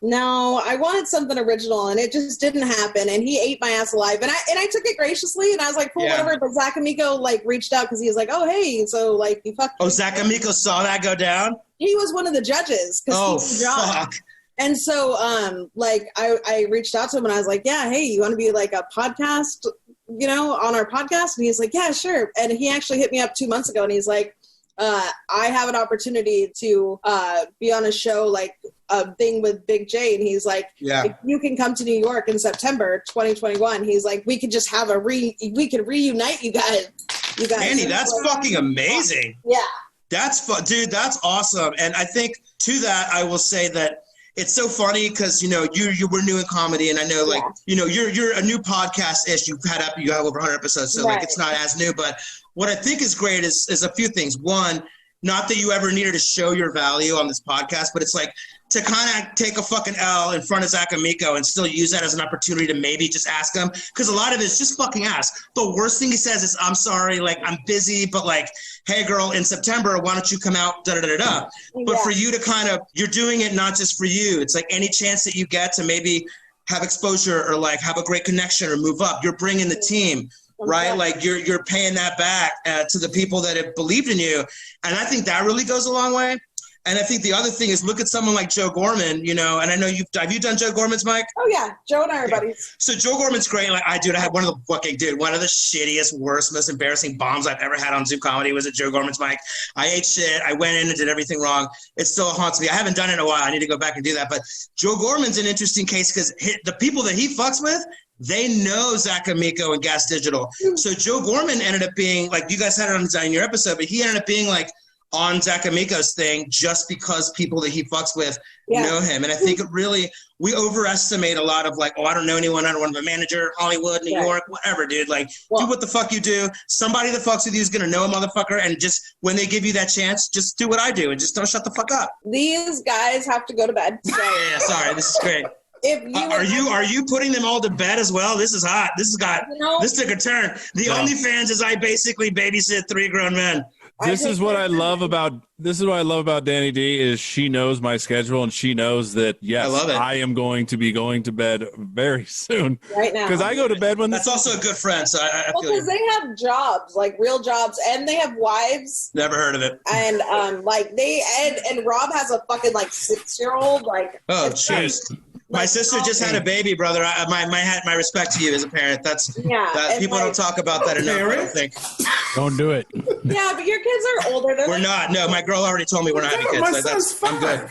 No, I wanted something original, and it just didn't happen. And he ate my ass alive, and I took it graciously, and I was like, cool, whatever. But Zach Amico, like, reached out because he was like, oh, hey, so, like, you fucked. Oh, Zach Amico saw that go down. He was one of the judges. Oh, fuck. And so, I reached out to him, and I was like, yeah, hey, you want to be, like, a podcast, on our podcast? And he's like, yeah, sure. And he actually hit me up 2 months ago, and he's like, I have an opportunity to be on a show, like a thing with Big J. And he's like, if you can come to New York in September 2021, he's like, we could just have we could reunite you guys. Andy, that's fucking amazing. Yeah. Dude, that's awesome. And I think to that, I will say that it's so funny because, you were new in comedy, and I know, like, you're a new podcast-ish. You have over 100 episodes, so like, it's not as new. But what I think is great is a few things. One, not that you ever needed to show your value on this podcast, but it's like to kind of take a fucking L in front of Zach Amico and still use that as an opportunity to maybe just ask him. Because a lot of it is just fucking ask. The worst thing he says is, I'm sorry, like, I'm busy, but, like, hey, girl, in September, why don't you come out, da-da-da-da-da. But for you to you're doing it not just for you. It's like any chance that you get to maybe have exposure or, like, have a great connection or move up, you're bringing the team. Right? Like, you're paying that back to the people that have believed in you. And I think that really goes a long way. And I think the other thing is look at someone like Joe Gorman, and I know have you done Joe Gorman's, Mike? Oh yeah. Joe and I are buddies. So Joe Gorman's great. Like, I had one of the shittiest, worst, most embarrassing bombs I've ever had on Zoom comedy was at Joe Gorman's mic. I ate shit. I went in and did everything wrong. It still haunts me. I haven't done it in a while. I need to go back and do that. But Joe Gorman's an interesting case because the people that he fucks with, they know Zach Amico and Gas Digital. So Joe Gorman ended up being, like, you guys had it on your episode, but he ended up being, like, on Zach Amico's thing just because people that he fucks with know him. And I think we overestimate a lot of, like, oh, I don't know anyone. I don't want to be a manager, Hollywood, New York, whatever, dude. Like, do what the fuck you do. Somebody that fucks with you is going to know a motherfucker. And just when they give you that chance, just do what I do and just don't shut the fuck up. These guys have to go to bed. So. Yeah, sorry. This is great. if you are you putting them all to bed as well? This is hot. This took a turn. The OnlyFans is I basically babysit 3 grown men. This is what I love about Danny D is she knows my schedule and she knows that yes, I am going to be going to bed very soon. Right now. Because I go to bed when that's also a good friend. So I feel because they have jobs, like real jobs, and they have wives. Never heard of it. And like they and Rob has a fucking like 6-year-old like. Oh jeez. My sister just had a baby, brother. My respect to you as a parent. People don't talk about that enough. I don't think. Don't do it. Yeah, but your kids are older. We're not. No, my girl already told me we're not having kids. I'm good.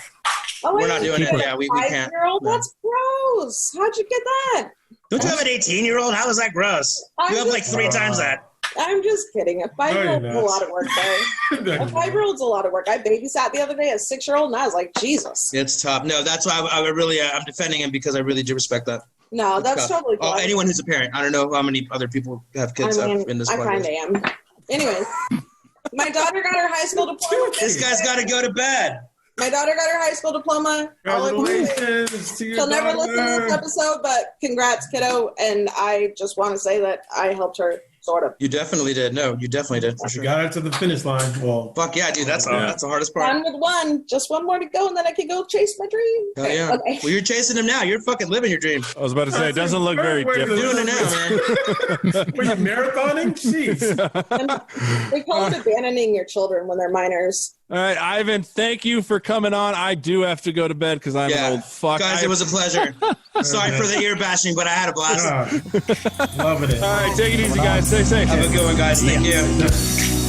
Oh, we're not doing it. Yeah, we can't. That's gross. How'd you get that? Don't you have an 18-year-old? How is that gross? You have like 3 times that. I'm just kidding. A 5-year-old is a lot of work, though. A 5-year-old's a lot of work. I babysat the other day a 6-year-old, and I was like, Jesus. It's tough. No, that's why I'm defending him because I really do respect that. No, that's totally fine. Anyone who's a parent. I don't know how many other people have kids in this. I kind of am. Anyways, my daughter got her high school diploma. This guy's got to go to bed. My daughter got her high school diploma. Congratulations to your She'll never listen to this episode, but congrats, kiddo. And I just want to say that I helped her. Sort of. You definitely did. No, you definitely did. For sure. Got it to the finish line. Well, fuck yeah, dude. That's the hardest part. Done with one. Just one more to go, and then I can go chase my dream. Hell yeah. Okay. Well, you're chasing him now. You're fucking living your dream. I was about to say, it doesn't look very different. You're doing it now, man. Were you marathoning? Jeez. We call it abandoning your children when they're minors. All right, Ivan, thank you for coming on. I do have to go to bed because I'm an old fuck. Guys, it was a pleasure. Sorry for the ear bashing, but I had a blast. Loving it. All right, take it easy, guys. Stay safe. Have a good one, guys. Thank you.